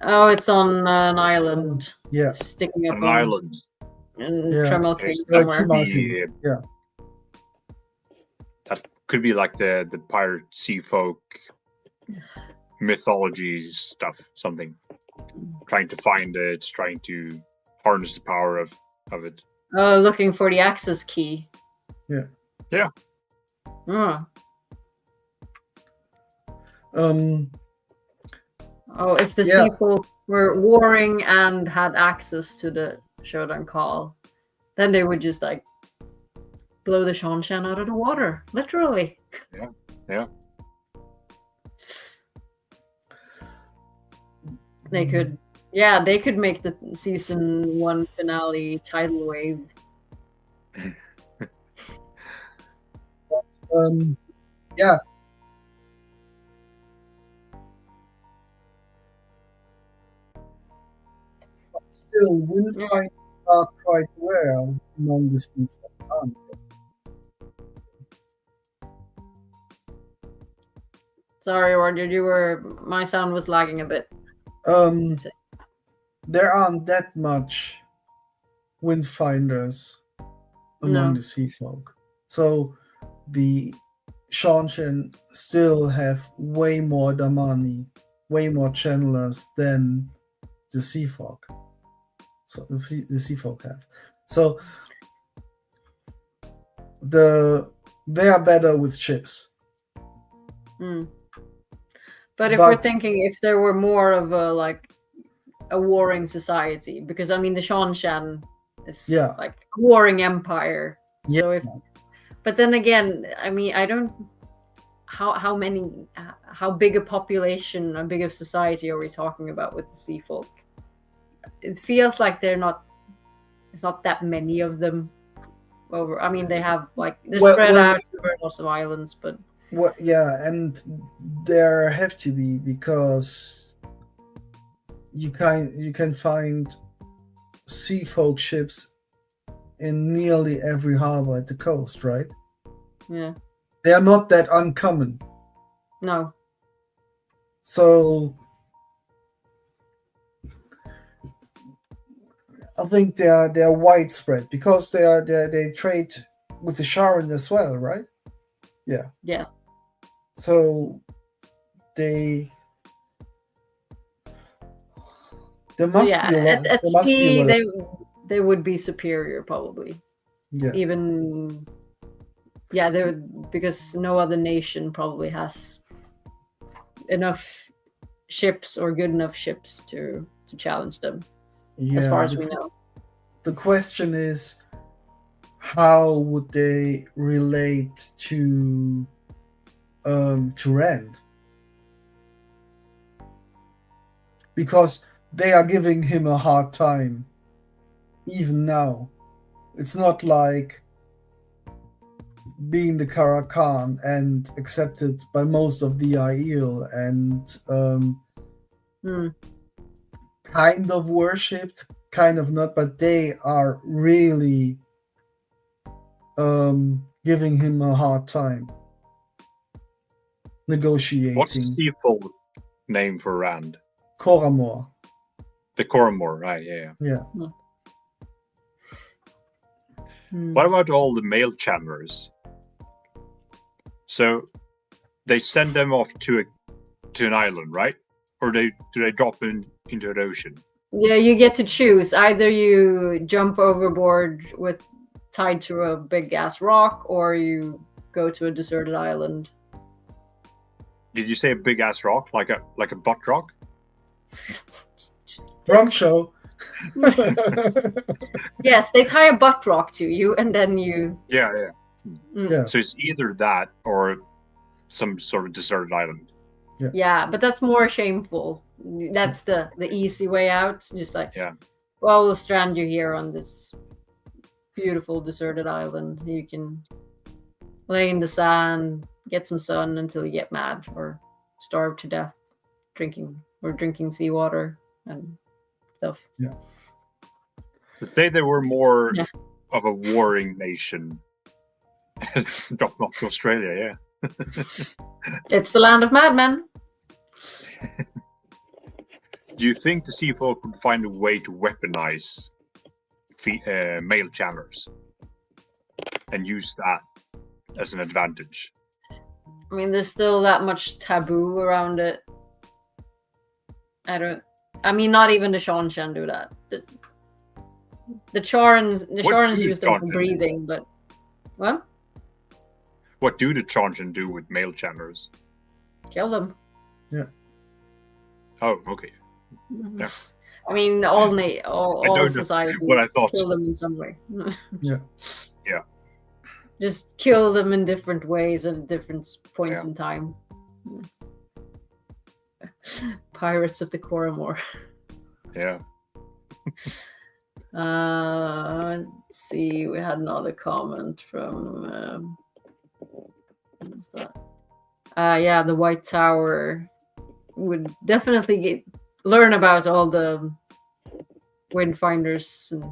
Oh, it's on an island. Yeah. Sticking up On an island. in Yeah. Tremel King That somewhere. could be, Yeah. that could be like the pirate sea folk mythology stuff, something. Trying to find it, trying to harness the power of it. Oh, looking for the access key. Yeah. Yeah. Oh. Oh, if the Yeah. sea folk were warring and had access to the Shodan Call, then they would just like blow the Shan Shan out of the water, literally. Yeah. They could, yeah, they could make the season 1 finale tidal wave. Yeah. But still, Windfinder are quite rare among the species. Sorry, Roger, my sound was lagging a bit. There aren't that much Windfinders among the sea folk. So the Shan Shan still have way more Damani, way more channelers than the sea folk. So the sea folk have. So they are better with ships. But if we're thinking if there were more of a warring society, because I mean the Shan Shan is like a warring empire. Yeah. So but then again, I mean, I don't. How big a population, how big of society are we talking about with the sea folk? It feels like it's not that many of them. Over, I mean, they have they're spread out over lots of islands, but. Well, yeah, and there have to be, because you can find sea folk ships in nearly every harbor at the coast, right? Yeah. They are not that uncommon. No. So I think they are widespread, because they trade with the Sharon as well, right? Yeah. Yeah. So there must be a lot. At ski, they would be superior, probably. Yeah. Even Yeah, because no other nation probably has enough ships or good enough ships to challenge them, as far as we know. The question is, how would they relate to Rand? Because they are giving him a hard time even now. It's not like being the Karakan and accepted by most of the Aiel and kind of worshipped, kind of not, but they are really giving him a hard time. Negotiating. What's the sea folk name for Rand? Koramor. The Coromor, right? Yeah. What about all the male channelers? So they send them off to an island, right? Or do they drop them into the ocean? Yeah, you get to choose. Either you jump overboard tied to a big ass rock, or you go to a deserted island. Did you say a big ass rock, like a butt rock? Wrong show. Yes, they tie a butt rock to you, and then you. Yeah. Yeah. So it's either that or some sort of deserted island. Yeah, but that's more shameful. That's the easy way out. Just like, yeah, well, we'll strand you here on this beautiful deserted island. You can lay in the sand, get some sun until you get mad or starve to death, drinking seawater and stuff. Yeah. To say they were more of a warring nation. Not Australia, yeah. It's the land of madmen. Do you think the sea folk would find a way to weaponize male channelers and use that as an advantage? I mean, there's still that much taboo around it. Not even the Seanchan do that. The Charans use them for breathing, but what? What do the Seanchan do with male channelers? Kill them. Yeah. Oh, okay. Yeah. I mean, all societies kill them in some way. Yeah. Yeah. Just kill them in different ways at different points in time. Pirates of the Coromor. Yeah. Let's see. We had another comment from. What's that? The White Tower would definitely learn about all the windfinders and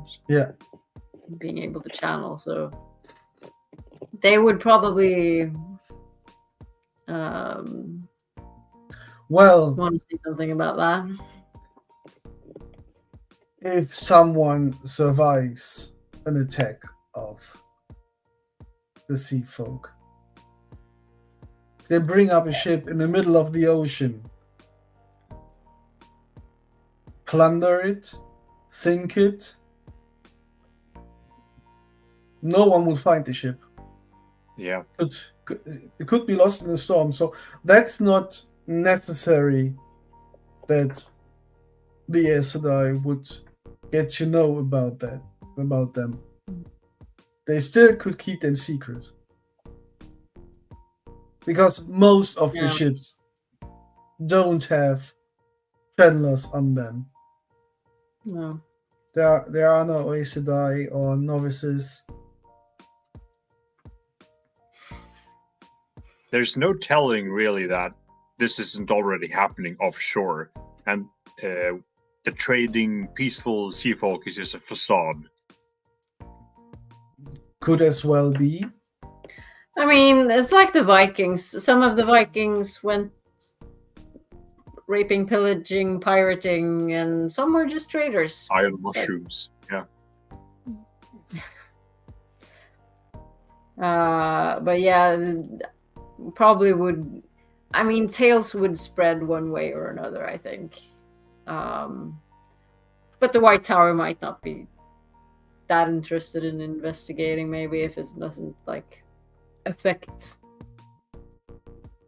being able to channel. So they would probably want to say something about that. If someone survives an attack of the sea folk, they bring up a ship in the middle of the ocean, plunder it, sink it, no one will find the ship. Yeah. It could be lost in a storm. So that's not necessary that the Aes Sedai would get to know about them. They still could keep them secret. Because most of the ships don't have channelers on them. No. There are no Aes Sedai or novices. There's no telling really that this isn't already happening offshore, and the trading peaceful sea folk is just a facade. Could as well be. I mean, it's like the Vikings. Some of the Vikings went raping, pillaging, pirating, and some were just traders. Iron mushrooms, yeah. But yeah, probably would. I mean, tales would spread one way or another, I think. But the White Tower might not be that interested in investigating, maybe, if it doesn't like affect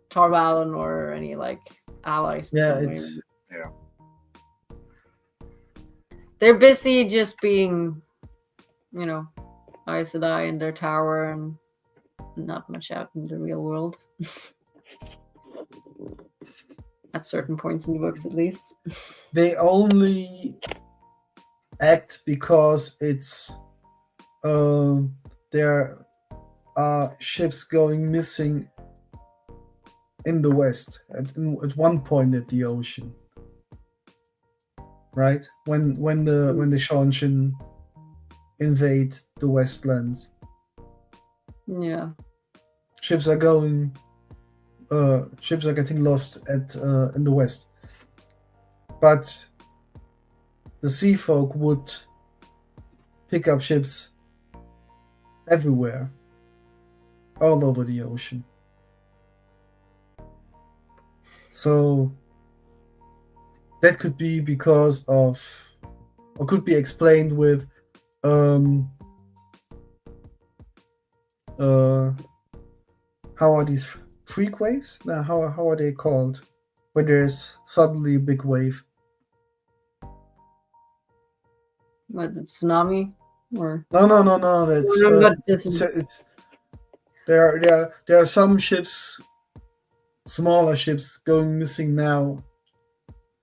Tarvalon or any like allies. In Yeah, some way. it's They're busy just being, Aes Sedai in their tower and not much out in the real world. At certain points in the books, at least. they only act because it's there are ships going missing in the west at one point at the ocean, right? When the Shanshin invade the Westlands, Yeah. ships are getting lost at in the west, but the sea folk would pick up ships everywhere, all over the ocean. So that could be because of, or could be explained with how are these freak waves? Now, how are they called? Where there's suddenly a big wave. What, the tsunami? Or No. That's but this is it's there are some ships, smaller ships, going missing now,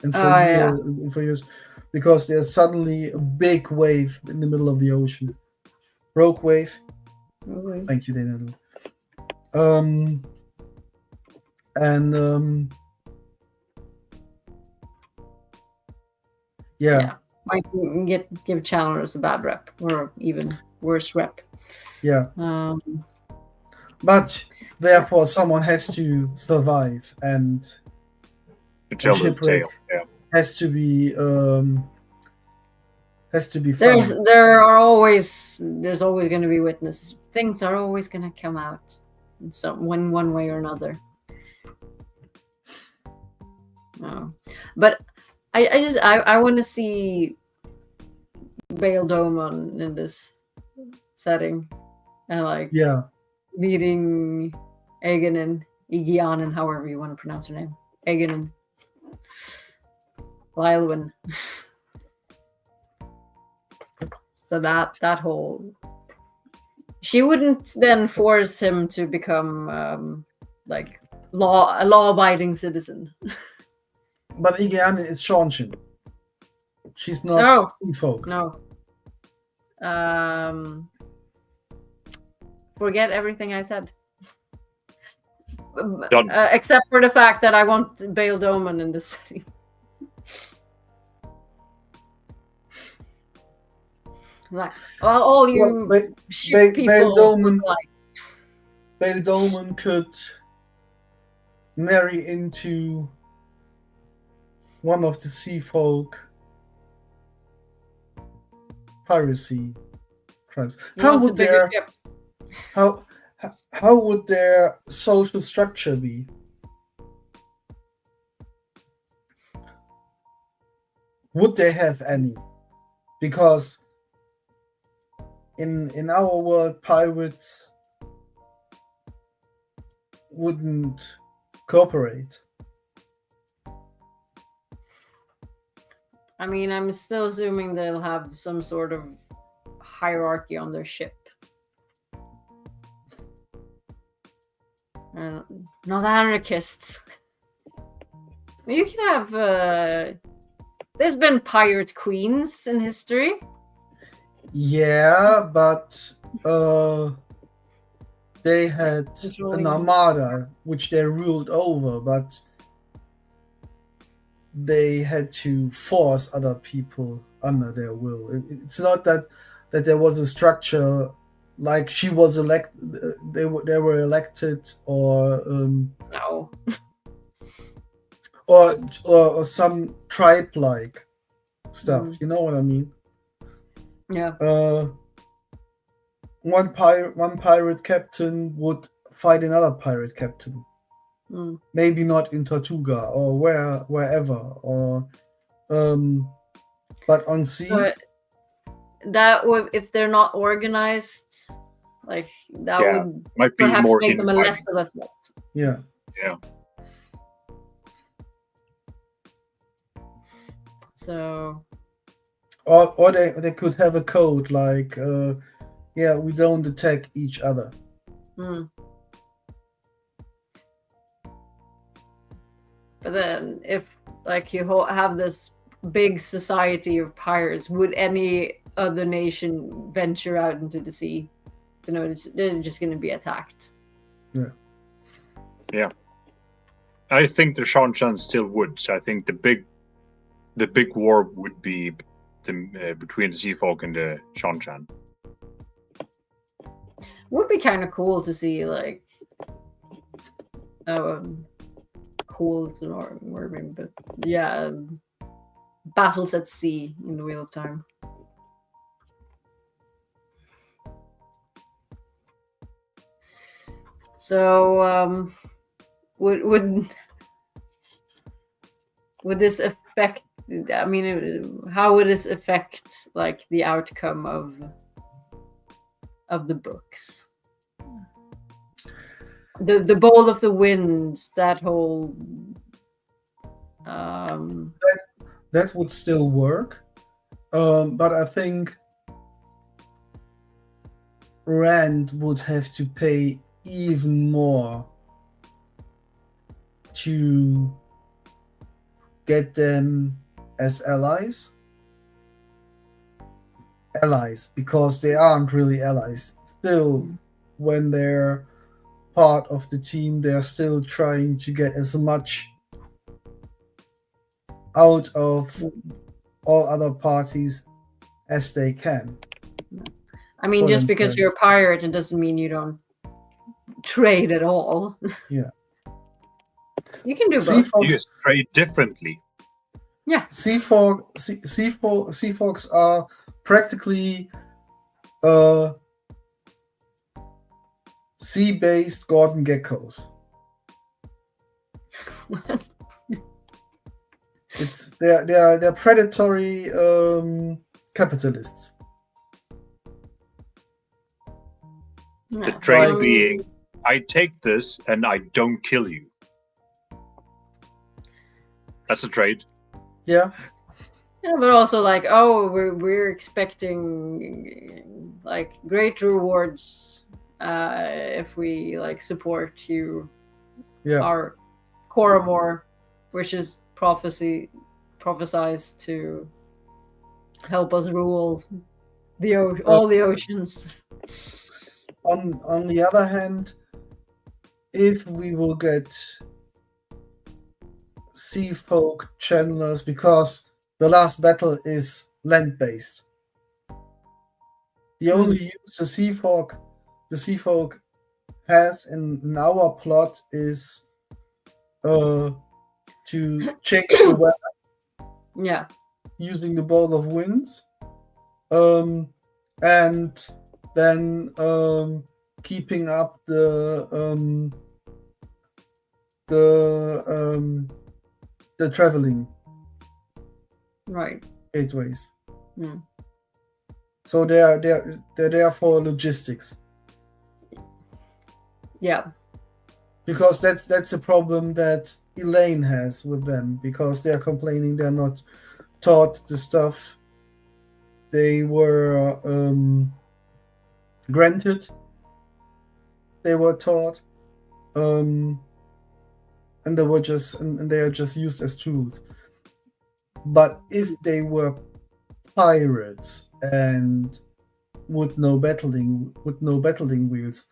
and for years, because there's suddenly a big wave in the middle of the ocean. Rogue wave. really. Thank you, Dana. Yeah. Might give challengers a bad rep, or even worse rep. Yeah. But therefore, someone has to survive, and To tell the shipwreck tale. Yeah. has to be fun. There's always going to be witnesses. Things are always going to come out in one way or another. No. But I want to see Bail Domon in this setting, and like meeting Aginor, however you want to pronounce her name, Aginor, Lylwyn. So that whole, she wouldn't then force him to become like a law-abiding citizen. But again, it's Shanshin. She's not sea folk. No. Forget everything I said. Done. Except for the fact that I want Bail Domon in this setting. Like, all you ship people look like. Bail Domon could marry into one of the sea folk piracy tribes. How would their social structure be? Would they have any? Because in our world, pirates wouldn't cooperate. I mean, I'm still assuming they'll have some sort of hierarchy on their ship. Not anarchists. You can have. There's been pirate queens in history. Yeah, but they had an armada which they ruled over, but they had to force other people under their will. It's not that there was a structure like she was elected. They were elected, or No. or some tribe-like stuff. You know what I mean? Yeah. One pirate captain would fight another pirate captain. Maybe not in Tortuga or wherever, or but on sea. But that would, if they're not organized Like that Yeah, would might be perhaps more make them a infighting. less of a threat. Yeah. Yeah. So Or they could have a code like, we don't attack each other. But then, if like you have this big society of pirates, would any other nation venture out into the sea? You know, they're just going to be attacked. Yeah. I think the Shanshan still would. So I think the big war would be between the Sea Folk and the Shanshan. Would be kind of cool to see like cool is the word, but yeah, battles at sea in the Wheel of Time. So would this affect, I mean, how would this affect like the outcome of the books? The Bowl of the Winds, that whole That would still work. But I think Rand would have to pay even more to get them as allies, because they aren't really allies. Still, when they're part of the team, they're still trying to get as much out of all other parties as they can. I mean, for just because themselves. you're a pirate, it doesn't mean you don't trade at all. Yeah. You can do Sea both. Fox, You just trade differently. Yeah. sea Fox are practically sea-based Gordon geckos. They're predatory capitalists. The Yeah. trade Like- being, I take this and I don't kill you. That's a trade. Yeah. Yeah, but also like, oh, we're expecting like great rewards if we like support you. Yeah. Our Coromor, which is prophesized to help us rule all the oceans. On the other hand, if we will get sea folk channelers, because the last battle is land-based, the only use the sea folk has in our plot is to change the weather Yeah. using the Bowl of Winds, and then keeping up the traveling Right. gateways. Mm. So they're there for logistics, Yeah. because that's a problem that Elaine has with them, because they're complaining they're not taught the stuff they were granted. They were taught, and they are just used as tools. But if they were pirates and would know battling wheels,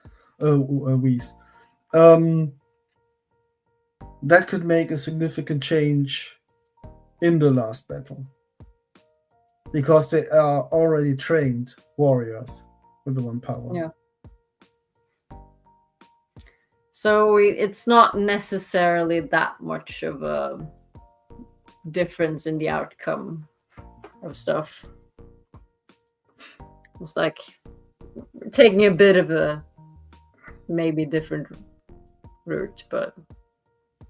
that could make a significant change in the last battle, because they are already trained warriors with the one power. Yeah. So it's not necessarily that much of a difference in the outcome of stuff. It's like taking a bit of a maybe different route, but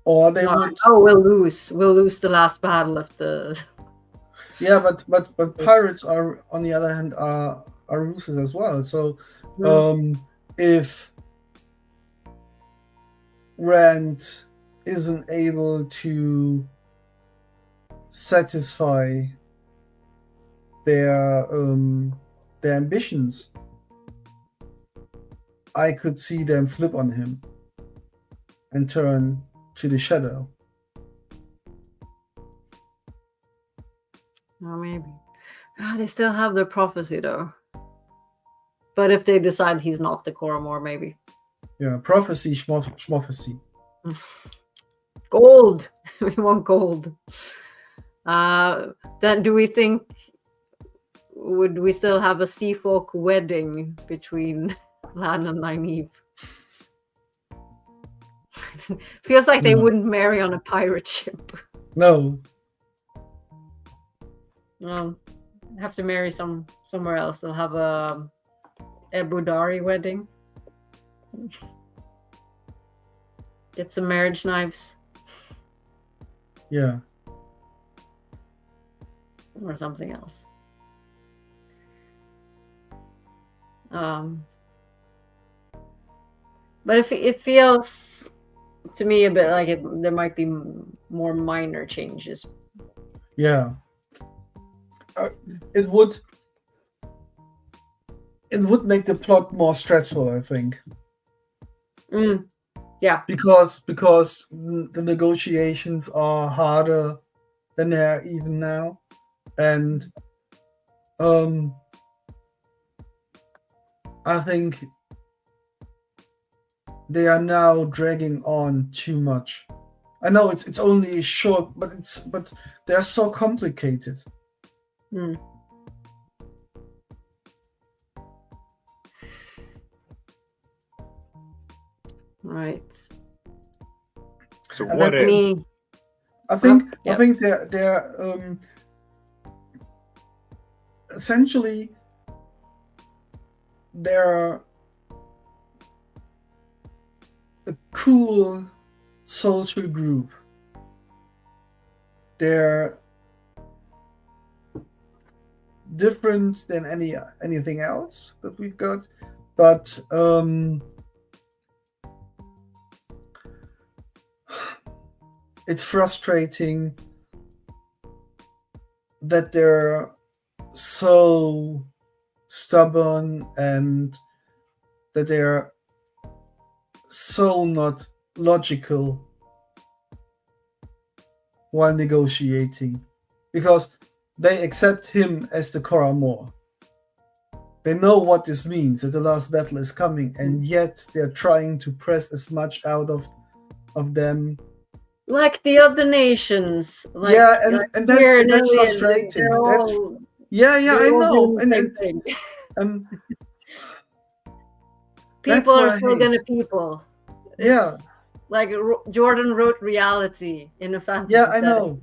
Or they not, would. oh, we'll lose the last battle of the. Yeah, but pirates are, on the other hand, are ruthless as well. So if Rand isn't able to satisfy their ambitions, I could see them flip on him and turn to the shadow. Oh, maybe. They still have their prophecy though. But if they decide he's not the Koramor, maybe. Yeah, prophecy, schmophecy. Gold! We want gold. Then do we think, would we still have a sea folk wedding between Lan and Nynaeve? Feels like they No. wouldn't marry on a pirate ship. No. Have to marry somewhere else. They'll have a Ebudari wedding. Get some marriage knives. Yeah. Or something else. But if it feels to me a bit like there might be more minor changes. Yeah. It would make the plot more stressful, I think. Yeah. Because the negotiations are harder than they are even now. And I think they are now dragging on too much. I know it's only short, but they're so complicated. Right. So And what that's if Me. I think Yep. I think they're essentially they're a cool social group. They're different than anything else that we've got, but it's frustrating that they're so stubborn and that they're so not logical while negotiating, because they accept him as the Koramor. They know what this means, that the last battle is coming, and yet they're trying to press as much out of them. Like the other nations. Like, Yeah, and that's here in that's Iliad, frustrating. they're That's all- yeah, they're I all know. doing the same thing. And People what are I still hate. gonna people. Yeah. It's like Jordan wrote reality in a fantasy Yeah, I setting. know.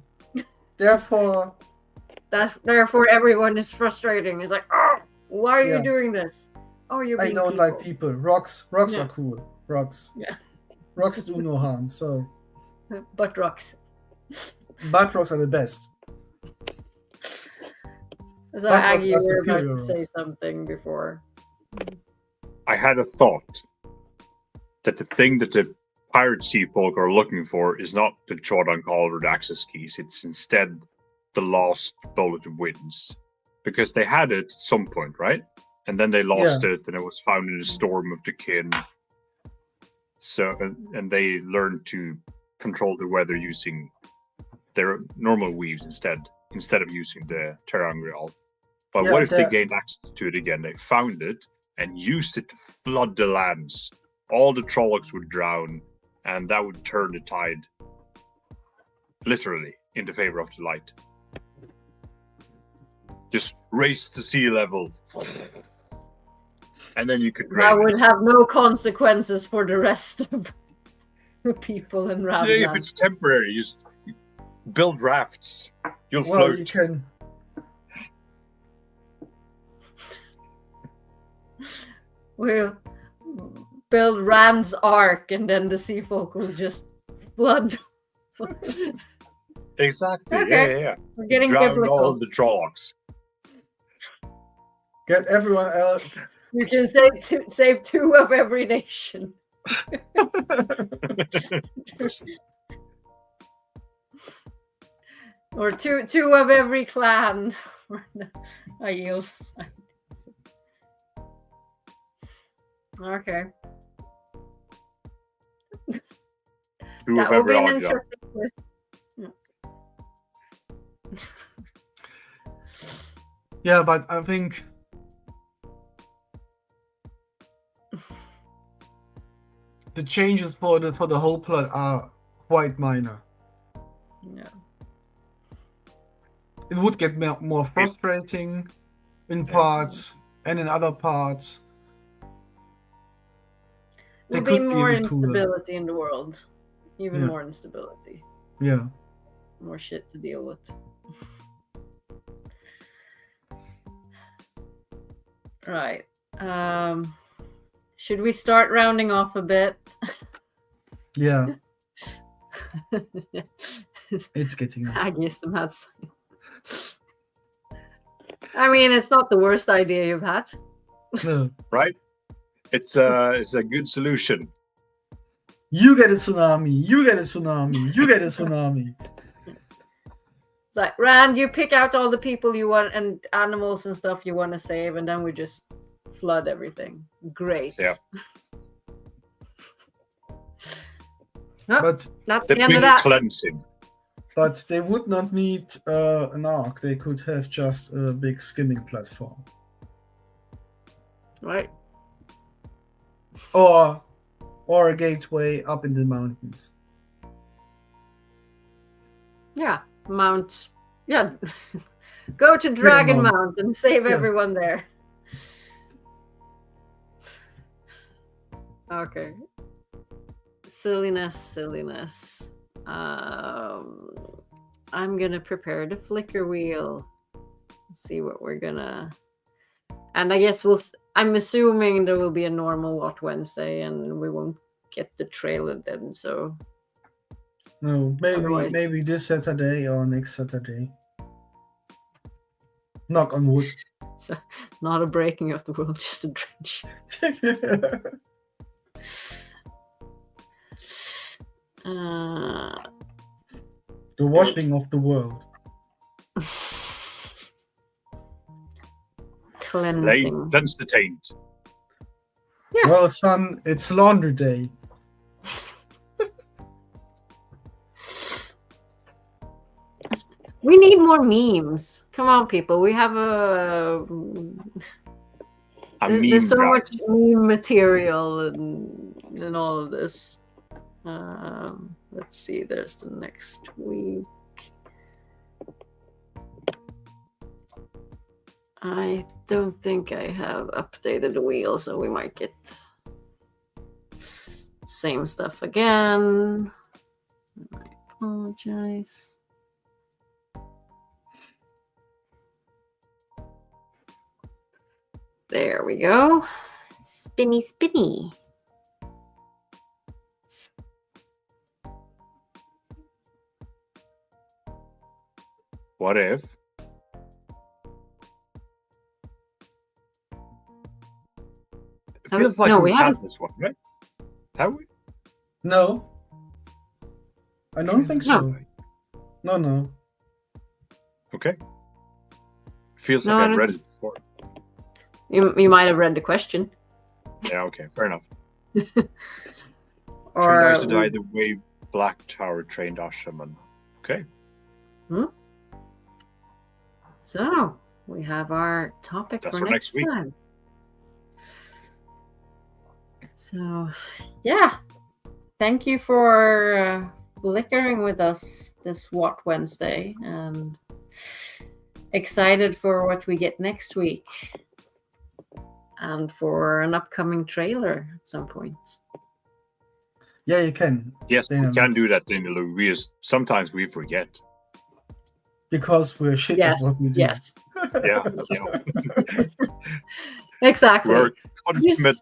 Therefore, Therefore, everyone is frustrating. It's like, oh, why are Yeah. you doing this? Oh, you're I being don't people. like people. Rocks Yeah. are cool. Rocks. Yeah. Rocks do no harm. So, But rocks. but rocks are the best. So But Aggie, you rocks are were about superior to say rocks. something before. I had a thought that the thing that the pirate sea folk are looking for is not the Jordan Call or the access keys, it's instead the lost bullet of winds. Because they had it at some point, right? And then they lost it, and it was found in the storm of the kin. So, and they learned to control the weather using their normal weaves instead of using the Terangreal. But Yeah, what if they gained access to it again? They found it and used it to flood the lands. All the Trollocs would drown, and that would turn the tide, literally, in the favor of the light. Just raise the sea level, and then you could drain That would it. have no consequences for the rest of the people in If Ravland. it's temporary, just build rafts. You'll Well, float. you can. We'll build Rand's ark, and then the sea folk will just flood. Exactly. Okay. Yeah. We're getting Drown biblical. all the Trollocs. Get everyone else. You can save two of every nation. Or two of every clan. I yield. Okay. Two That of will every be an odd job. interesting twist. Yeah, but I think the changes for the whole plot are quite minor. Yeah. It would get more frustrating in parts, and in other parts they There'll be could be more a bit cooler. instability in the world. Even Yeah. more instability. Yeah. More shit to deal with. Right. Should we start rounding off a bit? Yeah. It's getting I guess I'm not. I mean, it's not the worst idea you've had. no. Right? It's a good solution. You get a tsunami. You get a tsunami. You get a tsunami. It's like, Rand, you pick out all the people you want and animals and stuff you want to save, and then we just flood everything. Great. Yeah. Oh, But that's The the end of big that. cleansing. but they would not need an arc. They could have just a big skimming platform, Right. or a gateway up in the mountains. Yeah. Mount. Yeah. Go to Dragon Mount. Mount and save Yeah. everyone there. Okay. Silliness. I'm gonna prepare the flicker wheel. See what we're gonna. And I guess I'm assuming there will be a normal What Wednesday, and we won't get the trailer then. So No, Otherwise- maybe this Saturday or next Saturday. Knock on wood. not a breaking of the world, just a drench. The washing of the world. Cleansing. Cleanse the taint. Yeah. Well, son, it's laundry day. We need more memes. Come on, people. We have there's so drive. much meme material and all of this. Let's see. There's the next week. I don't think I have updated the wheel, so we might get same stuff again. I apologize. There we go. Spinny. What if? It Have feels we- like no, we we had haven't. this one, right? Have we? No. I don't think so. No. Okay. Feels No, like I I've don't read it before. You might have read the question. Yeah, okay, fair enough. Or Trained Ash to die the way Black Tower trained Ashaman. Okay. so we have our topic That's for for next week. time. So yeah, thank you for flickering with us this What Wednesday, and excited for what we get next week, and for an upcoming trailer at some point. Yeah, you can. Yes, we Damn. can do that, Daniel. Sometimes we forget. Because we're shit Yes, at what we do. yes, Yeah. exactly. We're consummate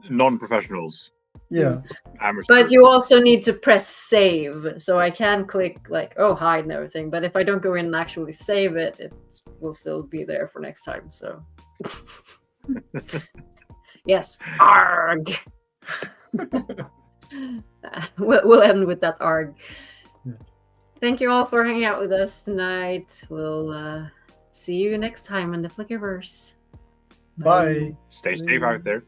non-professionals. Yeah. Amateurs. But you also need to press save, so I can click like, oh, hide and everything. But if I don't go in and actually save it, it will still be there for next time. So Yes. Arg. We'll end with that arg. Yeah. Thank you all for hanging out with us tonight. We'll see you next time in the Flickerverse. Bye. Stay safe out there.